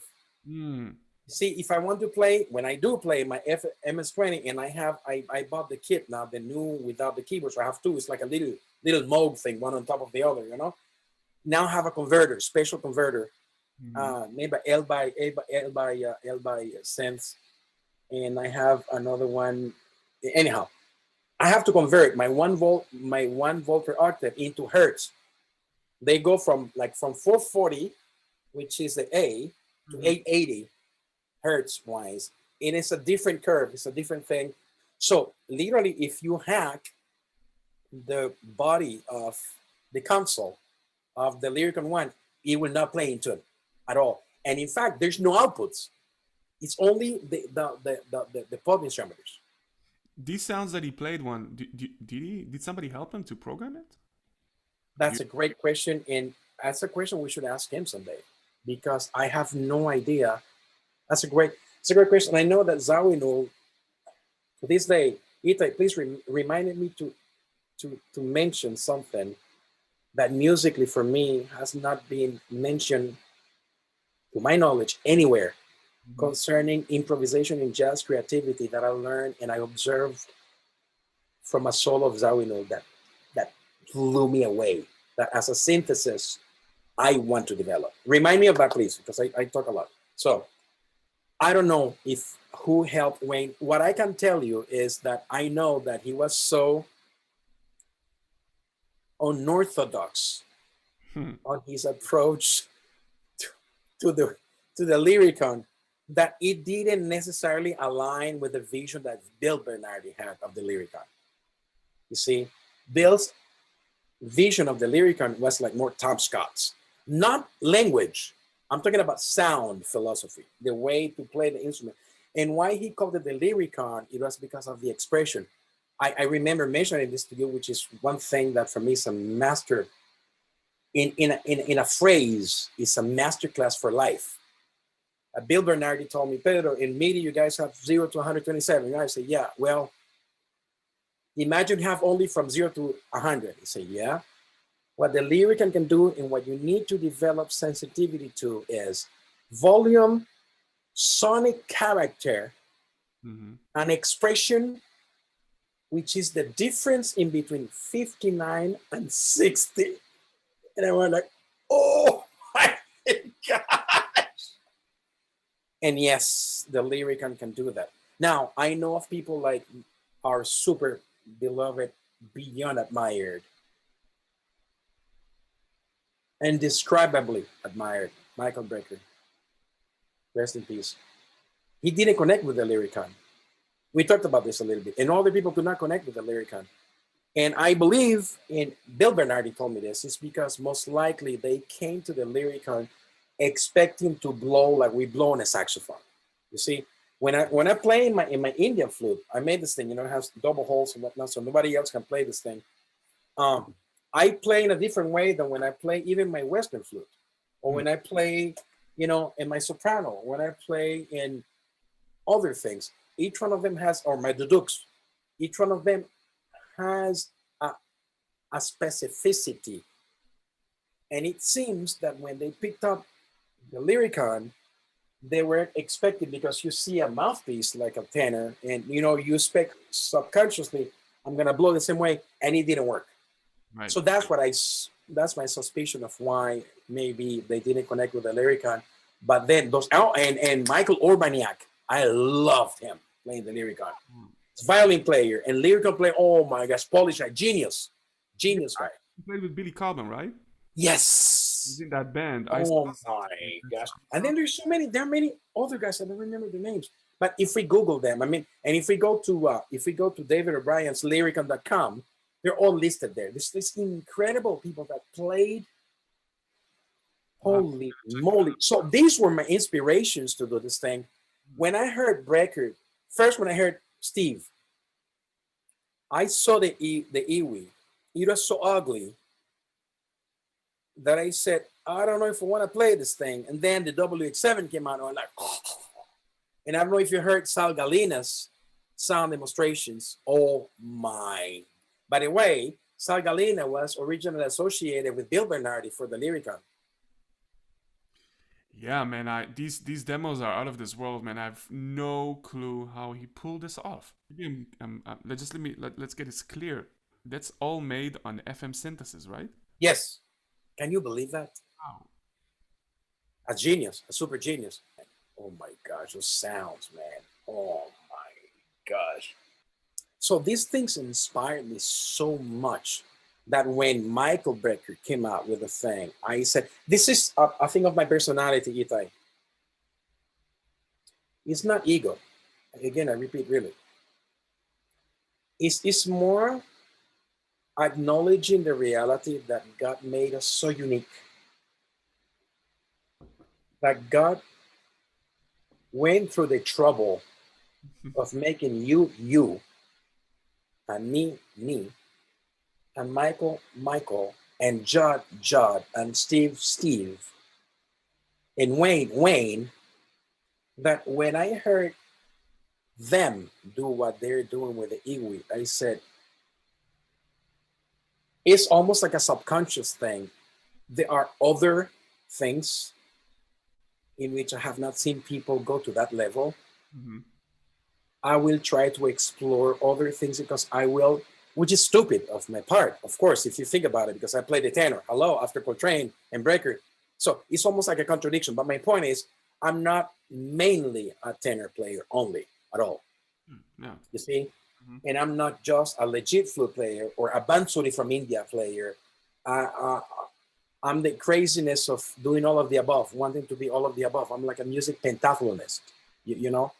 See, if I want to play, when I do play my MS-20, and I bought the kit now, the new without the keyboards. So I have two. It's like a little Moog thing, one on top of the other. You know. Now I have a converter, special converter, made by L by Sense, and I have another one. Anyhow, I have to convert my 1 volt per octave into hertz. They go from 440, which is the A, to 880 hertz wise. And it's a different curve. It's a different thing. So literally, if you hack the body of the console of the Lyricon one, it will not play in tune at all. And in fact, there's no outputs. It's only the pulse instrumenters. These sounds that he played one, did somebody help him to program it? That's a great question, and that's a question we should ask him someday, because I have no idea. It's a great question. I know that Zawinul, to this day, Itai, please reminded me to mention something that musically for me has not been mentioned, to my knowledge, anywhere concerning improvisation and jazz creativity that I learned and I observed from a soul of Zawinul that blew me away, that as a synthesis, I want to develop. Remind me of that, please, because I talk a lot. So I don't know if who helped Wayne. What I can tell you is that I know that he was so unorthodox on his approach to the Lyricon, that it didn't necessarily align with the vision that Bill Bernardi had of the Lyricon. You see, Bill's vision of the Lyricon was like more Tom Scott's, not language. I'm talking about sound philosophy, the way to play the instrument. And why he called it the Lyricon, it was because of the expression. I remember mentioning this to you, which is one thing that for me is a master, in a phrase, is a masterclass for life. Bill Bernardi told me, Pedro, in MIDI, you guys have 0 to 127. And I say, yeah, well, imagine you have only from 0 to 100. He said, yeah. What the Lyricon can do and what you need to develop sensitivity to is volume, sonic character, an expression, which is the difference in between 59 and 60. And I was like, oh my gosh. And yes, the Lyricon can do that. Now, I know of people like our super beloved, beyond admired, indescribably admired Michael Brecker. Rest in peace. He didn't connect with the Lyricon. We talked about this a little bit, and all the people could not connect with the Lyricon. And I believe, and Bill Bernardi told me this, is because most likely they came to the Lyricon expecting to blow like we blow on a saxophone. You see, when I play in my Indian flute, I made this thing, you know, it has double holes and whatnot, so nobody else can play this thing. I play in a different way than when I play even my Western flute, or when I play, you know, in my soprano, when I play in other things. Each one of them has, or my dudux, each one of them has a specificity. And it seems that when they picked up the Lyricon, they were expected, because you see a mouthpiece like a tenor, and you know you expect subconsciously, I'm gonna blow the same way, and it didn't work. Right. So that's what that's my suspicion of why maybe they didn't connect with the Lyricon. But then those, oh, and Michael Urbaniak, I loved him playing the Lyricon. Violin player and lyrical player. Oh my gosh, Polish guy, genius, Yeah, genius guy. you played with Billy Cobham, right? He's Yes. in that band. I saw Oh my something. gosh. And then there's so many. There are many other guys. I don't remember the names. But if we Google them, I mean, and if we go to David O'Brien's Lyricon.com, they're all listed there. There's this incredible people that played. Wow. Holy moly! So these were my inspirations to do this thing. When I heard Brecker, first when I heard Steve, I saw the Iwi. It was so ugly that I said, I don't know if I want to play this thing. And then the WX7 came out, and I'm like, oh. And I don't know if you heard Sal Galina's sound demonstrations. Oh my. By the way, Sal Galina was originally associated with Bill Bernardi for the Lyricon. Yeah, man. These demos are out of this world, man. I have no clue how he pulled this off. Maybe let's get this clear. That's all made on FM synthesis, right? Yes. Can you believe that? Wow. A genius, a super genius. Oh my gosh, those sounds, man. Oh my gosh. So these things inspired me so much that when Michael Brecker came out with the thing, I said, this is a thing of my personality, Itai. It's not ego. Again, I repeat, really. It's more acknowledging the reality that God made us so unique. That God went through the trouble of making you, you, and me, and Michael, and Judd, and Steve, and Wayne, that when I heard them do what they're doing with the Iwi, I said, it's almost like a subconscious thing. There are other things in which I have not seen people go to that level. Mm-hmm. I will try to explore other things because I will, which is stupid of my part, of course, if you think about it, because I played the tenor, hello, after Coltrane and Brecker. So it's almost like a contradiction. But my point is, I'm not mainly a tenor player only at all. Yeah. You see? And I'm not just a legit flute player or a bansuri from India player. I'm the craziness of doing all of the above, wanting to be all of the above. I'm like a music pentathlonist, you know?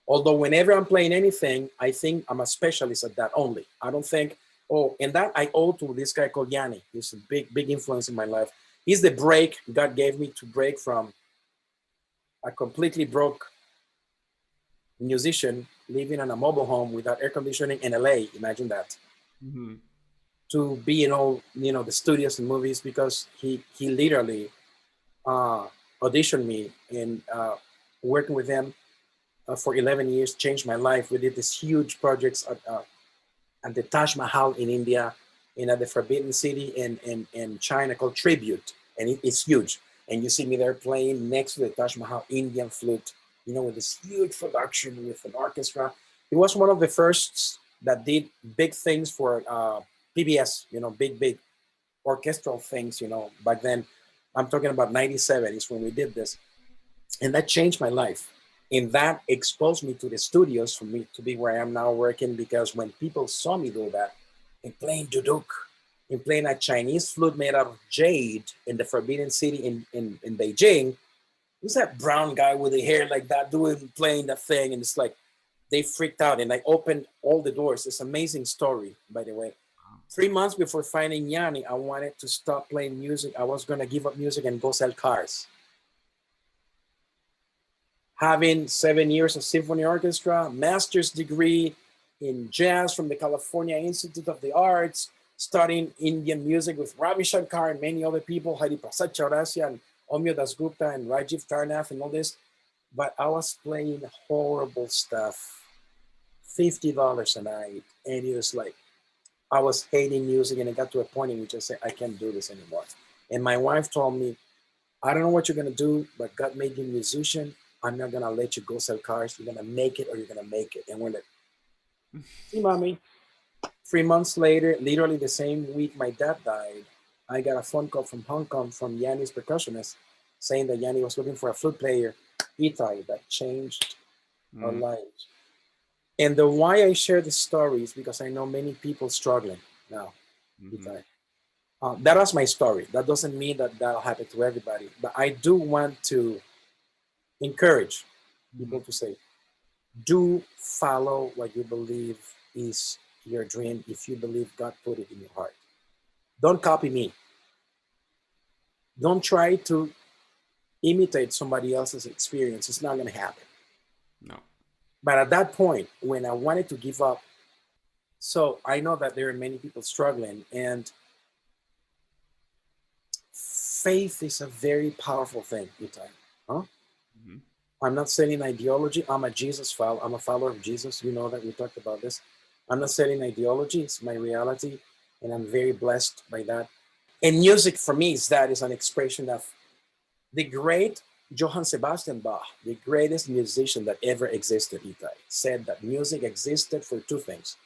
Although whenever I'm playing anything, I think I'm a specialist at that only. I don't think, oh, and that I owe to this guy called Yanni. He's a big influence in my life. He's the break God gave me to break from a completely broke musician living in a mobile home without air conditioning in LA. Imagine that. Mm-hmm. To be in all, you know, the studios and movies, because he literally auditioned me, and working with him for 11 years changed my life. We did these huge projects at the Taj Mahal in India, and at the Forbidden City in China called Tribute, and it's huge. And you see me there playing next to the Taj Mahal Indian flute, you know, with this huge production with an orchestra. He was one of the first that did big things for PBS, you know, big orchestral things, you know, back then. I'm talking about 97 is when we did this. And that changed my life. And that exposed me to the studios for me to be where I am now working, because when people saw me do that and playing duduk and playing a Chinese flute made out of jade in the Forbidden City in Beijing, who's that brown guy with the hair like that playing that thing? And it's like, they freaked out, and I opened all the doors. It's an amazing story, by the way. 3 months before finding Yanni, I wanted to stop playing music. I was going to give up music and go sell cars. Having 7 years of symphony orchestra, master's degree in jazz from the California Institute of the Arts, studying Indian music with Ravi Shankar and many other people, Hari Prasad Chaurasia and Omyo Dasgupta and Rajiv Tarnath and all this. But I was playing horrible stuff, $50 a night. And it was like, I was hating music, and it got to a point in which I said, I can't do this anymore. And my wife told me, I don't know what you're going to do, but God made you a musician. I'm not gonna let you go sell cars. You're gonna make it or you're gonna make it. And we're like, see, mommy. 3 months later, literally the same week my dad died, I got a phone call from Hong Kong from Yanni's percussionist saying that Yanni was looking for a flute player, Itai, that changed our lives. And the why I share this story is because I know many people struggling now. Itai. That was my story. That doesn't mean that that'll happen to everybody, but I do want to encourage people to say, do follow what you believe is your dream if you believe God put it in your heart. Don't copy me. Don't try to imitate somebody else's experience. It's not going to happen. No. But at that point, when I wanted to give up, so I know that there are many people struggling, and faith is a very powerful thing, Itai. Huh? I'm not selling ideology. I'm a Jesus follower. I'm a follower of Jesus. You know that we talked about this. I'm not selling ideology. It's my reality, and I'm very blessed by that. And music for me is an expression of the great Johann Sebastian Bach, the greatest musician that ever existed, Itai, said that music existed for two things: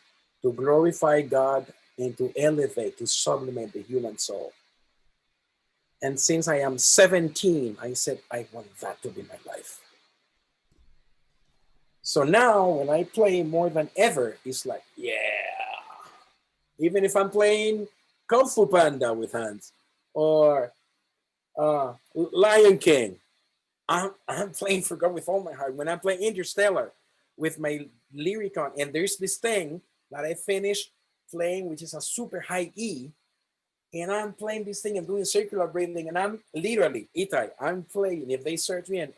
to glorify God and to elevate, to sublimate the human soul. And since I am 17, I said, I want that to be my life. So now when I play more than ever, it's like, yeah. Even if I'm playing Kung Fu Panda with Hans or Lion King, I'm playing for God with all my heart. When I'm playing Interstellar with my Lyricon, and there's this thing that I finished playing, which is a super high E, and I'm playing this thing and doing circular breathing, and I'm literally, Itai, I'm playing. If they search me and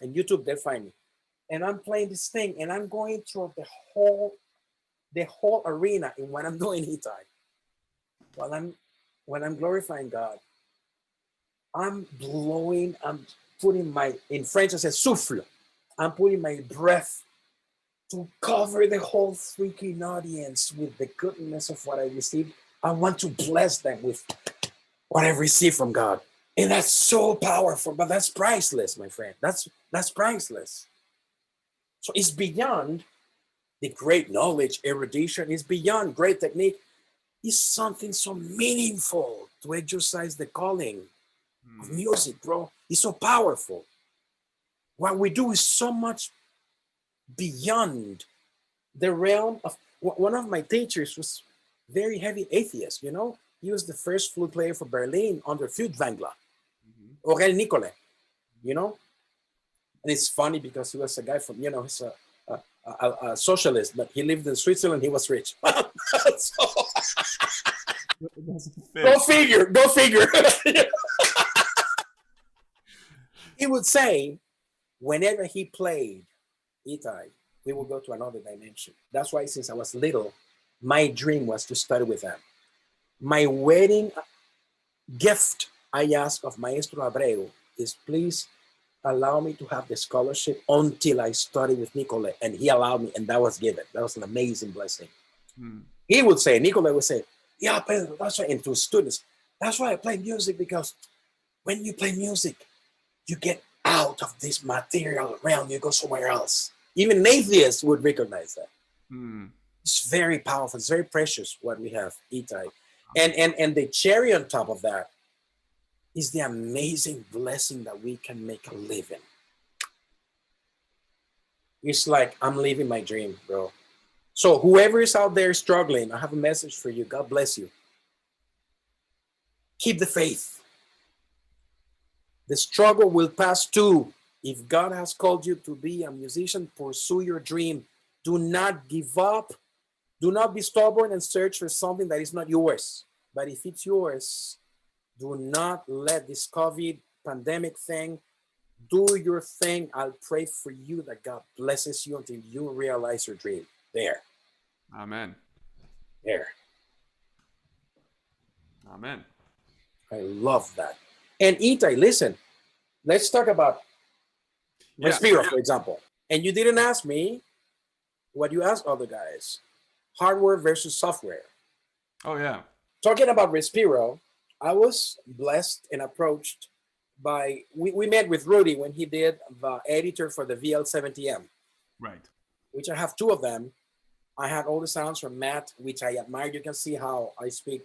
YouTube, they'll find me. And I'm playing this thing, and I'm going through the whole arena in what I'm doing, Itai. When I'm glorifying God, I'm putting in French I say souffle. I'm putting my breath to cover the whole freaking audience with the goodness of what I received. I want to bless them with what I've received from God. And that's so powerful, but that's priceless, my friend. That's priceless. So it's beyond the great knowledge, erudition. It's beyond great technique. It's something so meaningful to exercise the calling of music, bro. It's so powerful. What we do is so much beyond the realm of. One of my teachers was very heavy atheist, you know. He was the first flute player for Berlin under Furtwängler, Aurel Nicolet, you know. And it's funny because he was a guy from, he's a socialist, but he lived in Switzerland. He was rich. So, go figure. He would say, whenever he played Itai, we would go to another dimension. That's why since I was little, my dream was to study with him. My wedding gift I asked of Maestro Abreu is, please allow me to have the scholarship until I study with Nicolet. And he allowed me, and that was given. That was an amazing blessing. He would say, Nicolet would say, yeah, Pedro, that's why, and to students, that's why I play music, because when you play music, you get out of this material realm, you go somewhere else. Even atheists would recognize that. It's very powerful. It's very precious what we have, Itai. And the cherry on top of that is the amazing blessing that we can make a living. It's like I'm living my dream, bro. So whoever is out there struggling, I have a message for you. God bless you. Keep the faith. The struggle will pass too. If God has called you to be a musician, pursue your dream. Do not give up. Do not be stubborn and search for something that is not yours. But if it's yours, do not let this COVID pandemic thing, do your thing. I'll pray for you that God blesses you until you realize your dream. There. Amen. There. Amen. I love that. And Itai, listen, let's talk about Respiro, for example. And you didn't ask me what you asked other guys. Hardware versus software. Oh, yeah. Talking about Respiro, I was blessed and approached we met with Rudy when he did the editor for the VL70M, Right. which I have two of them. I had all the sounds from Matt, which I admire. You can see how I speak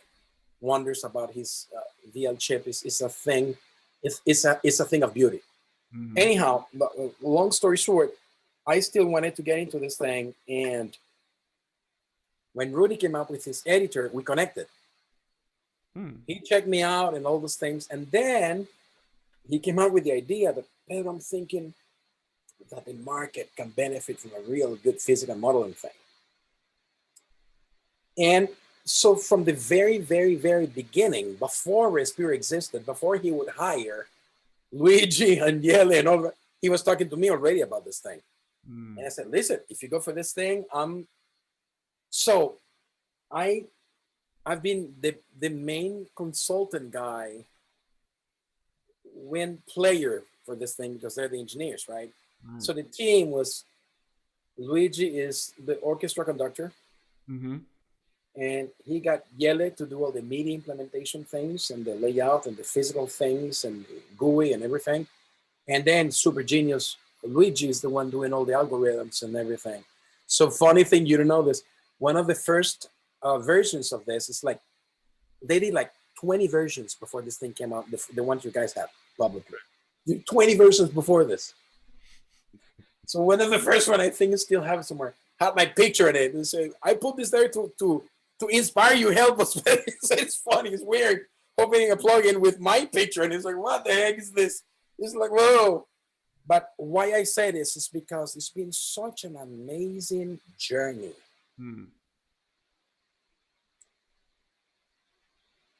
wonders about his VL chip. Is a thing. It's a thing of beauty. Mm-hmm. Anyhow, long story short, I still wanted to get into this thing, and when Rudy came up with his editor, we connected. He checked me out and all those things, and then he came up with the idea that, Pedro, I'm thinking that the market can benefit from a real good physical modeling thing. And so from the very, very, very beginning, before Respiro existed, before he would hire Luigi and Yele and all that, he was talking to me already about this thing. And I said, listen, if you go for this thing, so I've been the main consultant guy when player for this thing because they're the engineers, right? So the team was Luigi is the orchestra conductor. And he got Yele to do all the MIDI implementation things and the layout and the physical things and GUI and everything. And then super genius Luigi is the one doing all the algorithms and everything. So funny thing, you don't know this. One of the first versions of this is like, they did like 20 versions before this thing came out, the ones you guys have publicly. 20 versions before this. So one of the first one, I think I still have it somewhere, had my picture in it and say, I put this there to inspire you, help us. It's funny, it's weird, opening a plugin with my picture and it's like, what the heck is this? It's like, whoa. But why I say this is because it's been such an amazing journey.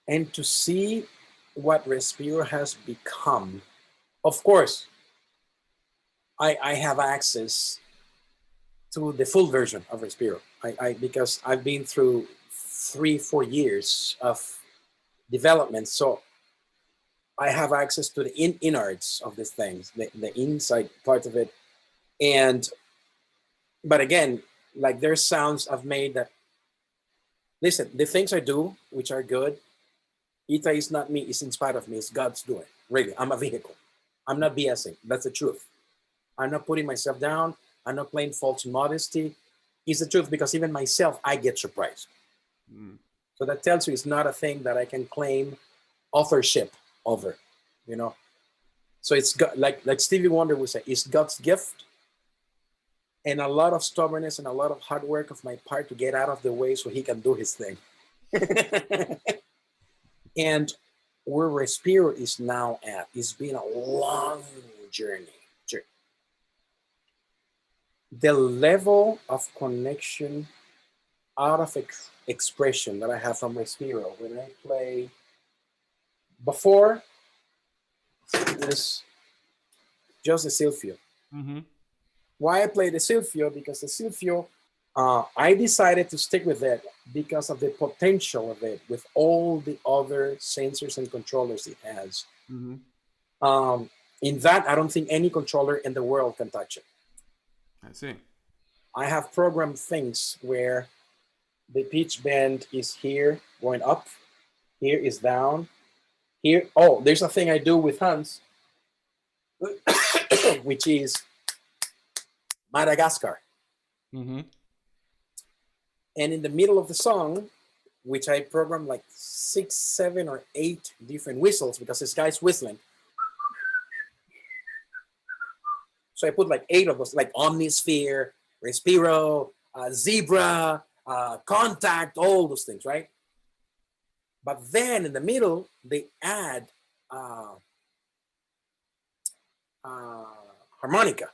And to see what Respiro has become, of course, I have access to the full version of Respiro. Because I've been through 3-4 years of development. So I have access to the innards of these things, the inside part of it. But again, like there's sounds I've made that, listen, the things I do, which are good, Ita is not me, it's in spite of me, it's God's doing. Really, I'm a vehicle. I'm not BSing, that's the truth. I'm not putting myself down. I'm not playing false modesty. It's the truth because even myself, I get surprised. So that tells you it's not a thing that I can claim authorship over, you know? So it's got, like Stevie Wonder would say, it's God's gift and a lot of stubbornness and a lot of hard work of my part to get out of the way so he can do his thing. And where Respiro is now at, it's been a long journey. The level of connection out of expression that I have from Respiro when I play before is just the Silphio. Why I play the Silphio? Because the Silphio, I decided to stick with it because of the potential of it with all the other sensors and controllers it has. In that, I don't think any controller in the world can touch it. I see. I have programmed things where the pitch bend is here going up, here is down, here. Oh, there's a thing I do with Hans, which is Madagascar. And in the middle of the song, which I program like 6, 7, or 8 different whistles because this guy's whistling. So I put like 8 of those, like Omnisphere, Respiro, Zebra, Contact, all those things, right? But then in the middle, they add harmonica.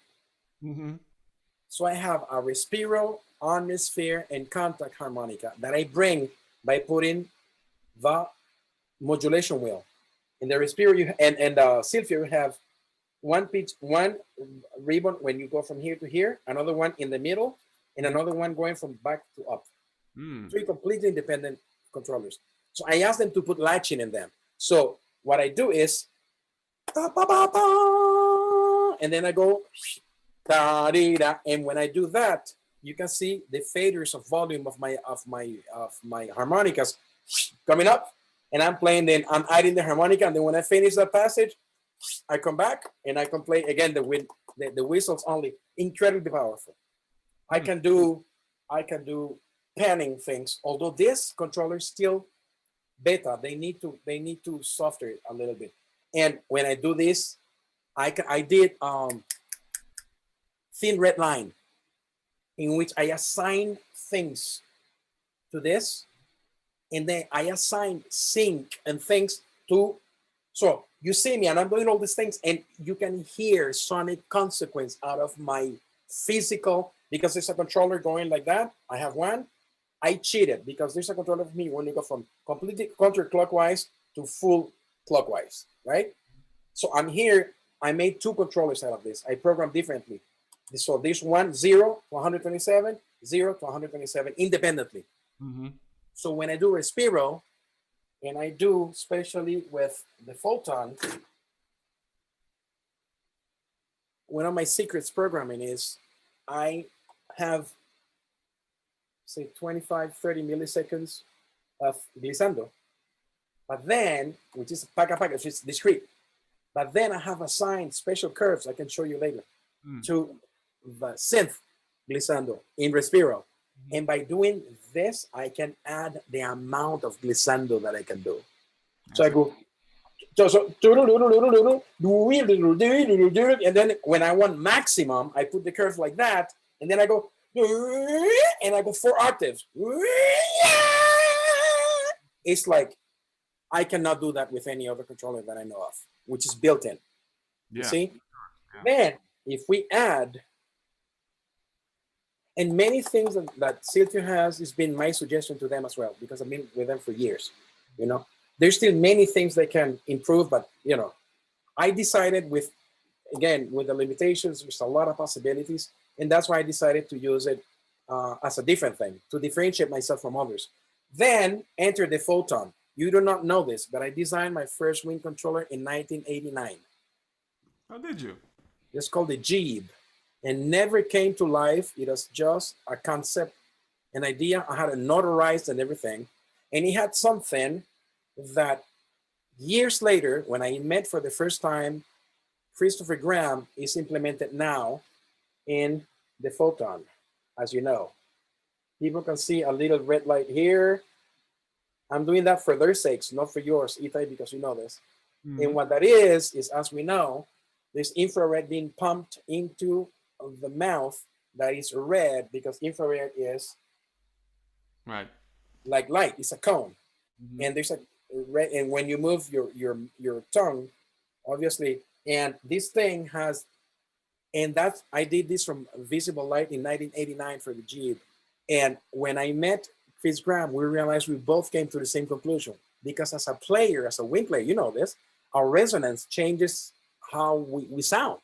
So I have a Respiro, Omnisphere, and Contact harmonica that I bring by putting the modulation wheel. In the Respiro and Silphio, you have one pitch, one ribbon when you go from here to here, another one in the middle, and another one going from back to up. 3 completely independent controllers. So I asked them to put latching in them. So what I do is, and then I go, and when I do that, you can see the faders of volume of my harmonicas coming up, and I'm playing. Then I'm adding the harmonica, and then when I finish that passage, I come back and I can play again the whistles only. Incredibly powerful. I can do panning things. Although this controller is still beta, they need to soften it a little bit. And when I do this, I did thin red line, in which I assign things to this, and then I assign sync and things to. So you see me, and I'm doing all these things, and you can hear sonic consequence out of my physical, because there's a controller going like that. I have one. I cheated because there's a controller for me when you go from completely counterclockwise to full clockwise, right? So I'm here. I made two controllers out of this. I programmed differently. So this one, 0 to 127, 0 to 127 independently. Mm-hmm. So when I do Respiro, and I do, especially with the photon, one of my secrets programming is I have, say, 25, 30 milliseconds of glissando, but then, which is which is discrete, but then I have assigned special curves I can show you later to the synth glissando in Respiro. And by doing this, I can add the amount of glissando that I can do. So I go, and then when I want maximum, I put the curve like that, and then I go, and I go 4 octaves. It's like, I cannot do that with any other controller that I know of, which is built in. You see? Yeah. Then, if we add, and many things that Silvio has has been my suggestion to them as well, because I've been with them for years. You know, there's still many things they can improve, but you know, I decided with the limitations, there's a lot of possibilities, and that's why I decided to use it as a different thing to differentiate myself from others. Then enter the photon. You do not know this, but I designed my first wind controller in 1989. How did you? It's called the Jeeb. And never came to life. It was just a concept, an idea. I had it notarized and everything. And it had something that years later, when I met for the first time, Christopher Graham is implemented now in the photon, as you know. People can see a little red light here. I'm doing that for their sakes, not for yours, Itai, because you know this. Mm-hmm. And what that is, as we know, there's infrared being pumped into the mouth that is red, because infrared is right like light. It's a cone. Mm-hmm. And there's a red, and when you move your tongue, obviously, and this thing has, and that's, I did this from visible light in 1989 for the Jeep. And when I met Chris Graham, we realized we both came to the same conclusion, because as a player, as a wind player, you know this, our resonance changes how we sound.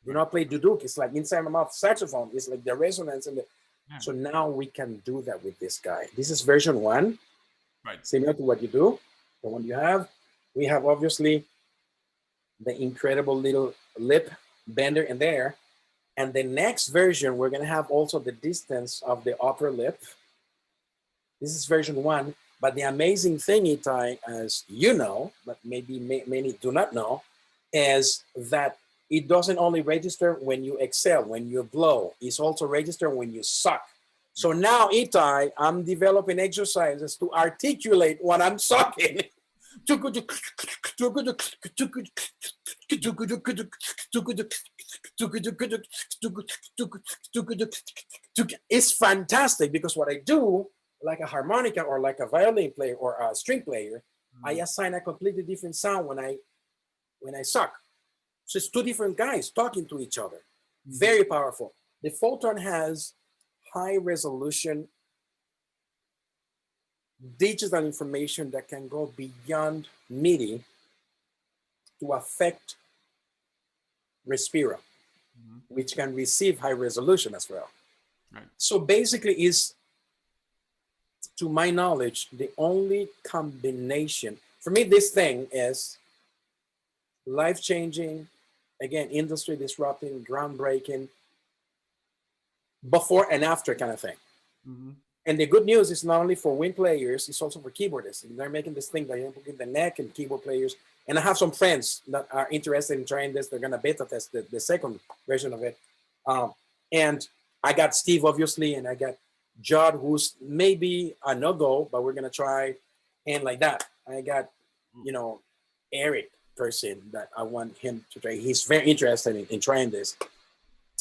You know, I play duduk. It's like inside my mouth. Saxophone is like the resonance and the. Yeah. So now we can do that with this guy. This is version 1, right? Similar to what you do, the one you have. We have obviously the incredible little lip bender in there, and the next version we're gonna have also the distance of the upper lip. This is version 1, but the amazing thing, Itai, as you know, but maybe many do not know, is that it doesn't only register when you exhale, when you blow. It's also register when you suck. So now, Itai, I'm developing exercises to articulate what I'm sucking. It's fantastic, because what I do, like a harmonica or like a violin player or a string player, I assign a completely different sound when I suck. So it's two different guys talking to each other. Very powerful. The photon has high resolution digital information that can go beyond MIDI to affect Respiro, which can receive high resolution as well. Right. So basically is, to my knowledge, the only combination. For me, this thing is life-changing, again, industry disrupting, groundbreaking, before and after kind of thing. Mm-hmm. And the good news is not only for wind players, it's also for keyboardists. They're making this thing that you put in the neck, and keyboard players And I have some friends that are interested in trying this. They're gonna beta test the second version of it. And I got Steve, obviously, and I got Judd, who's maybe a no-go, but we're gonna try, and like that. I got, you know, Eric Percing that I want him to try. He's very interested in trying this.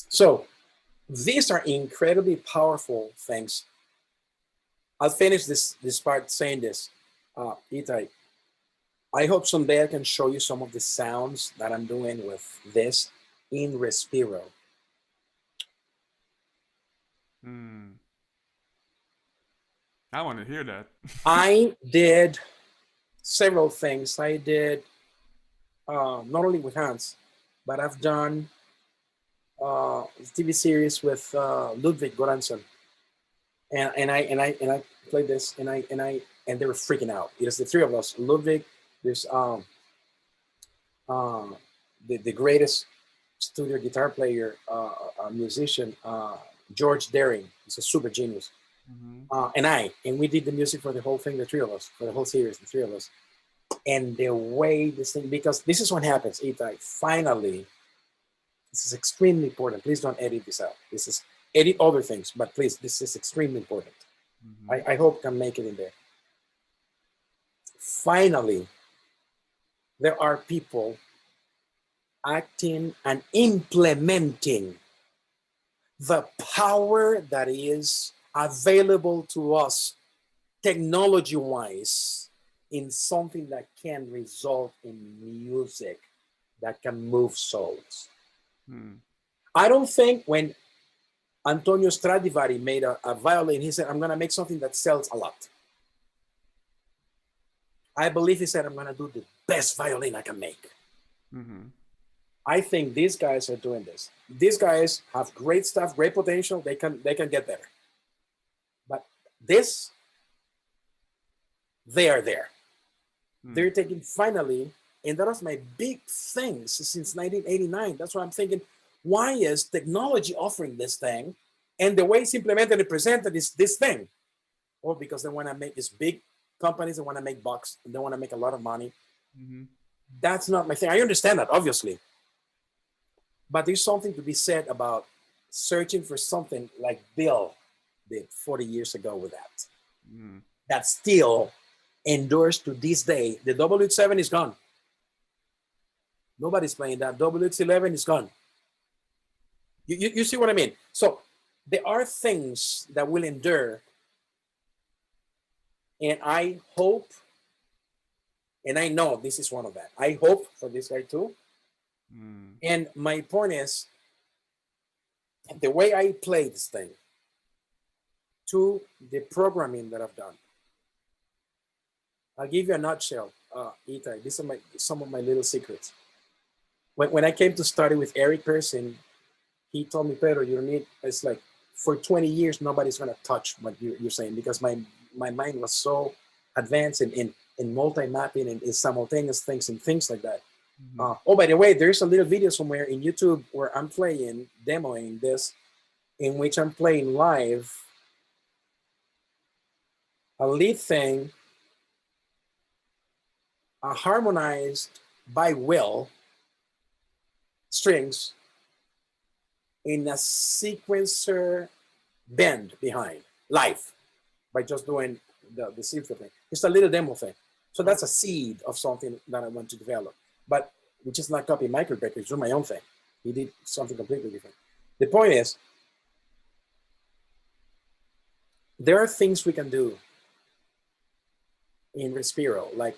So these are incredibly powerful things. I'll finish this part saying this. Itai, I hope someday I can show you some of the sounds that I'm doing with this in Respiro. I want to hear that. I did several things. I did not only with Hans, but I've done TV series with Ludwig Goranson, and I played this, and they were freaking out. It was the three of us. Ludwig, there's the greatest studio guitar player, musician, George Daring. He's a super genius. And we did the music for the whole thing, the three of us, for the whole series, the three of us. And the way this thing, because this is what happens, Itai, finally, this is extremely important. Please don't edit this out. This is, edit other things, but please, this is extremely important. I hope I can make it in there. Finally, there are people acting and implementing the power that is available to us technology-wise in something that can result in music that can move souls. I don't think when Antonio Stradivari made a violin, he said, I'm going to make something that sells a lot. I believe he said, I'm going to do the best violin I can make. I think these guys are doing this. These guys have great stuff, great potential. They can get better. But this, they are there. They're taking finally, and that was my big thing since 1989. That's why I'm thinking, why is technology offering this thing? And the way it's implemented and presented is this thing. Well, because they want to make these big companies, they want to make bucks, and they want to make a lot of money. That's not my thing. I understand that, obviously. But there's something to be said about searching for something like Bill did 40 years ago with that. That still endures to this day. The WX7 is gone. Nobody's playing that. WX11 is gone. You see what I mean? So there are things that will endure. And I hope, and I know this is one of that. I hope for this guy too. And my point is, the way I play this thing to the programming that I've done. I'll give you a nutshell, Itai. These are some of my little secrets. When I came to study with Eric Percing, he told me, Pedro, you don't need, it's like, for 20 years, nobody's going to touch what you're saying, because my mind was so advanced in multi-mapping and in simultaneous things and things like that. Oh, by the way, there's a little video somewhere in YouTube where I'm demoing this, in which I'm playing live a lead thing, harmonized by Will strings in a sequencer bend behind live by just doing the simple thing. It's a little demo thing. So that's a seed of something that I want to develop, but which is not copy microbreakers, do my own thing. He did something completely different. The point is, there are things we can do in Respiro, like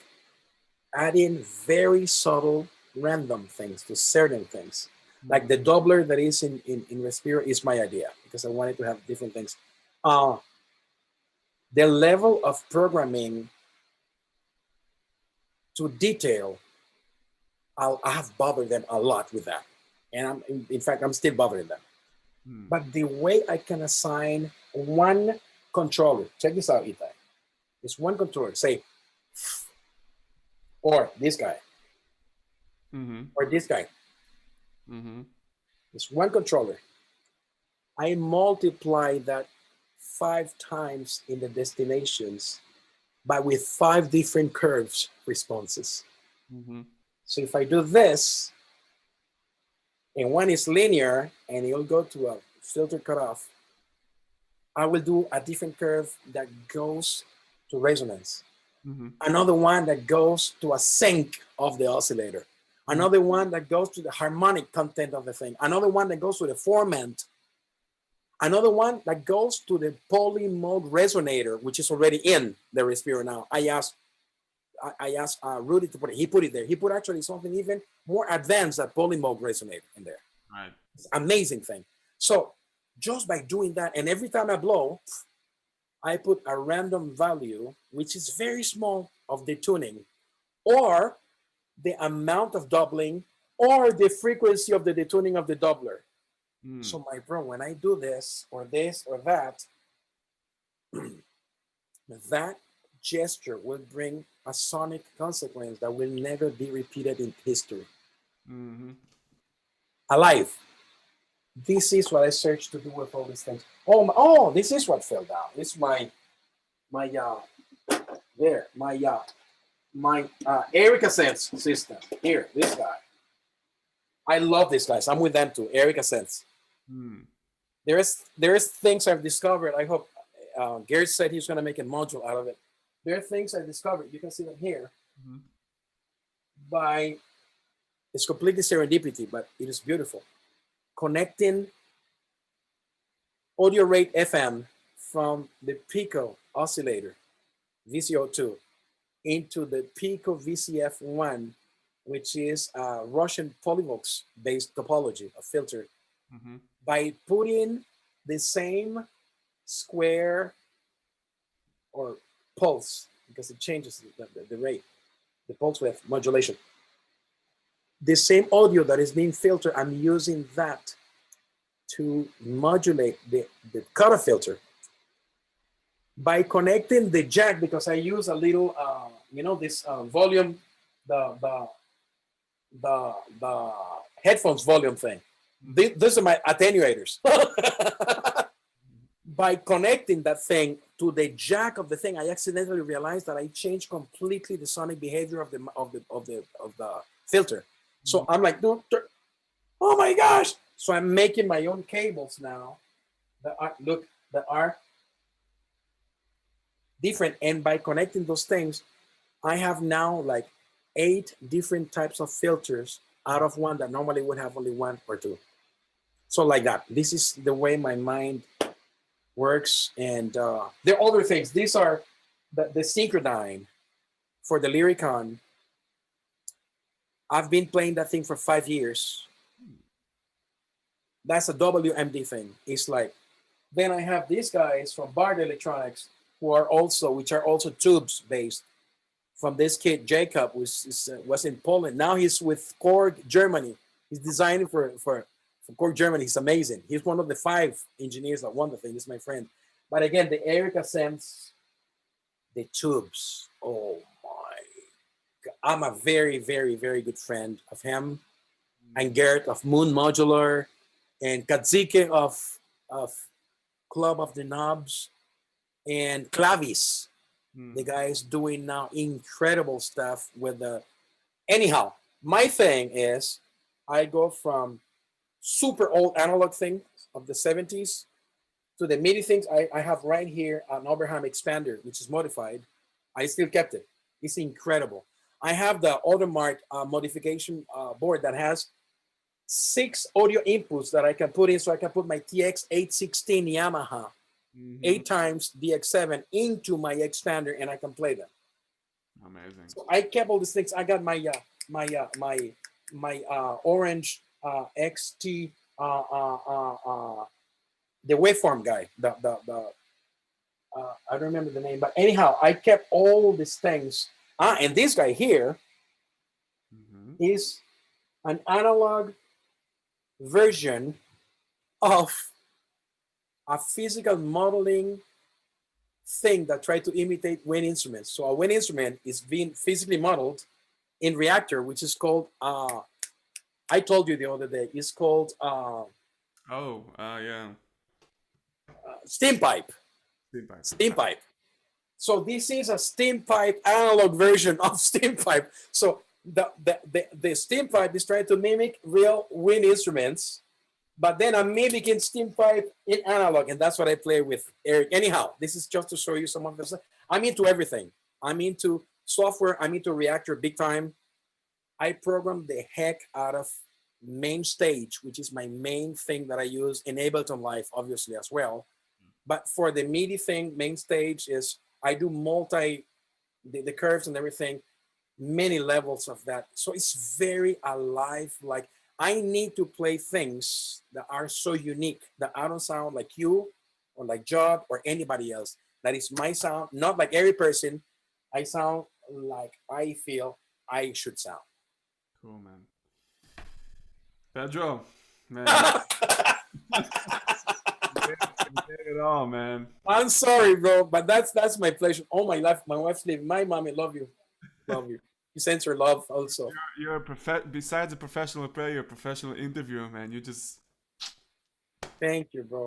adding very subtle random things to certain things. Like the doubler that is in Respiro is my idea, because I wanted to have different things. The level of programming to detail, I have bothered them a lot with that. And in fact, I'm still bothering them. But the way I can assign one controller, check this out, Itai. It's one controller, say, or this guy, or this guy. It's one controller. I multiply that 5 times in the destinations, but with 5 different curves responses. Mm-hmm. So if I do this, and one is linear, and it will go to a filter cutoff, I will do a different curve that goes to resonance. Mm-hmm. Another one that goes to a sync of the oscillator. Another one that goes to the harmonic content of the thing. Another one that goes to the formant. Another one that goes to the polymode resonator, which is already in the Respiro now. I asked Rudy to put it. He put it there. He put actually something even more advanced than polymode resonator in there. Right. It's an amazing thing. So just by doing that, and every time I blow, I put a random value, which is very small, of the tuning, or the amount of doubling, or the frequency of the detuning of the doubler. Mm. So my bro, when I do this or that, that gesture will bring a sonic consequence that will never be repeated in history. Mm-hmm. Alive. This is what I searched to do with all these things. Oh, this is what fell down. This is my Erica Sense system. Here, this guy. I love these guys. I'm with them too. Erica Sense. Mm. There's things I've discovered. I hope Gary said he's going to make a module out of it. There are things I discovered. You can see them here. Mm-hmm. By it's completely serendipity, but it is beautiful. Connecting audio rate FM from the Pico oscillator VCO2 into the Pico VCF1, which is a Russian Polyvox based topology of filter, Mm-hmm. by putting the same square or pulse, because it changes the rate, the pulse width modulation. The same audio that is being filtered, I'm using that to modulate the cutoff filter by connecting the jack, because I use a little, this volume, the headphones volume thing. These are my attenuators. By connecting that thing to the jack of the thing, I accidentally realized that I changed completely the sonic behavior of the filter. So I'm like, oh my gosh! So I'm making my own cables now that are different, and by connecting those things, I have now like 8 different types of filters out of one that normally would have only 1 or 2. So like that. This is the way my mind works. And there are other things. These are the synchrodyne for the Lyricon. I've been playing that thing for 5 years. That's a WMD thing. It's like, then I have these guys from Bard Electronics which are also tubes based, from this kid Jacob, who was in Poland. Now he's with Korg Germany. He's designing for Korg Germany. He's amazing. He's one of the 5 engineers that won the thing. He's my friend. But again, the Erica Sense, the tubes. Oh my God. I'm a very, very, very good friend of him, and Garrett of Moon Modular, and Katzike of Club of the Knobs, and Clavis. The guy is doing now incredible stuff with the. Anyhow, my thing is, I go from super old analog things of the 70s to the MIDI things. I have right here an Oberheim expander, which is modified. I still kept it. It's incredible. I have the Audiomark modification board that has 6 audio inputs that I can put in, so I can put my TX 816 Yamaha 8 times DX7 into my expander, and I can play them. Amazing. So I kept all these things. I got my orange XT the waveform guy. I don't remember the name, but anyhow, I kept all these things. And this guy here is an analog version of a physical modeling thing that tried to imitate wind instruments. So a wind instrument is being physically modeled in reactor, which is called, I told you the other day, it's called steam pipe. Steam pipe. So this is a steam pipe analog version of steam pipe. So the steam pipe is trying to mimic real wind instruments, but then I'm mimicking steam pipe in analog, and that's what I play with Eric. Anyhow, this is just to show you some of the stuff. I'm into everything. I'm into software. I'm into Reactor big time. I program the heck out of main stage, which is my main thing that I use in Ableton Live, obviously, as well. But for the MIDI thing, main stage is I do the curves and everything, many levels of that. So it's very alive. Like I need to play things that are so unique that I don't sound like you or like Job or anybody else. That is my sound, not like every person. I sound like I feel I should sound. Cool, man. Pedro, man. You did it all, man. I'm sorry, bro, but that's my pleasure. All my life, my wife's living. My mommy, love you, love you. She sends her love also. You're a besides a professional player, you're a professional interviewer, man. You just Thank you, bro.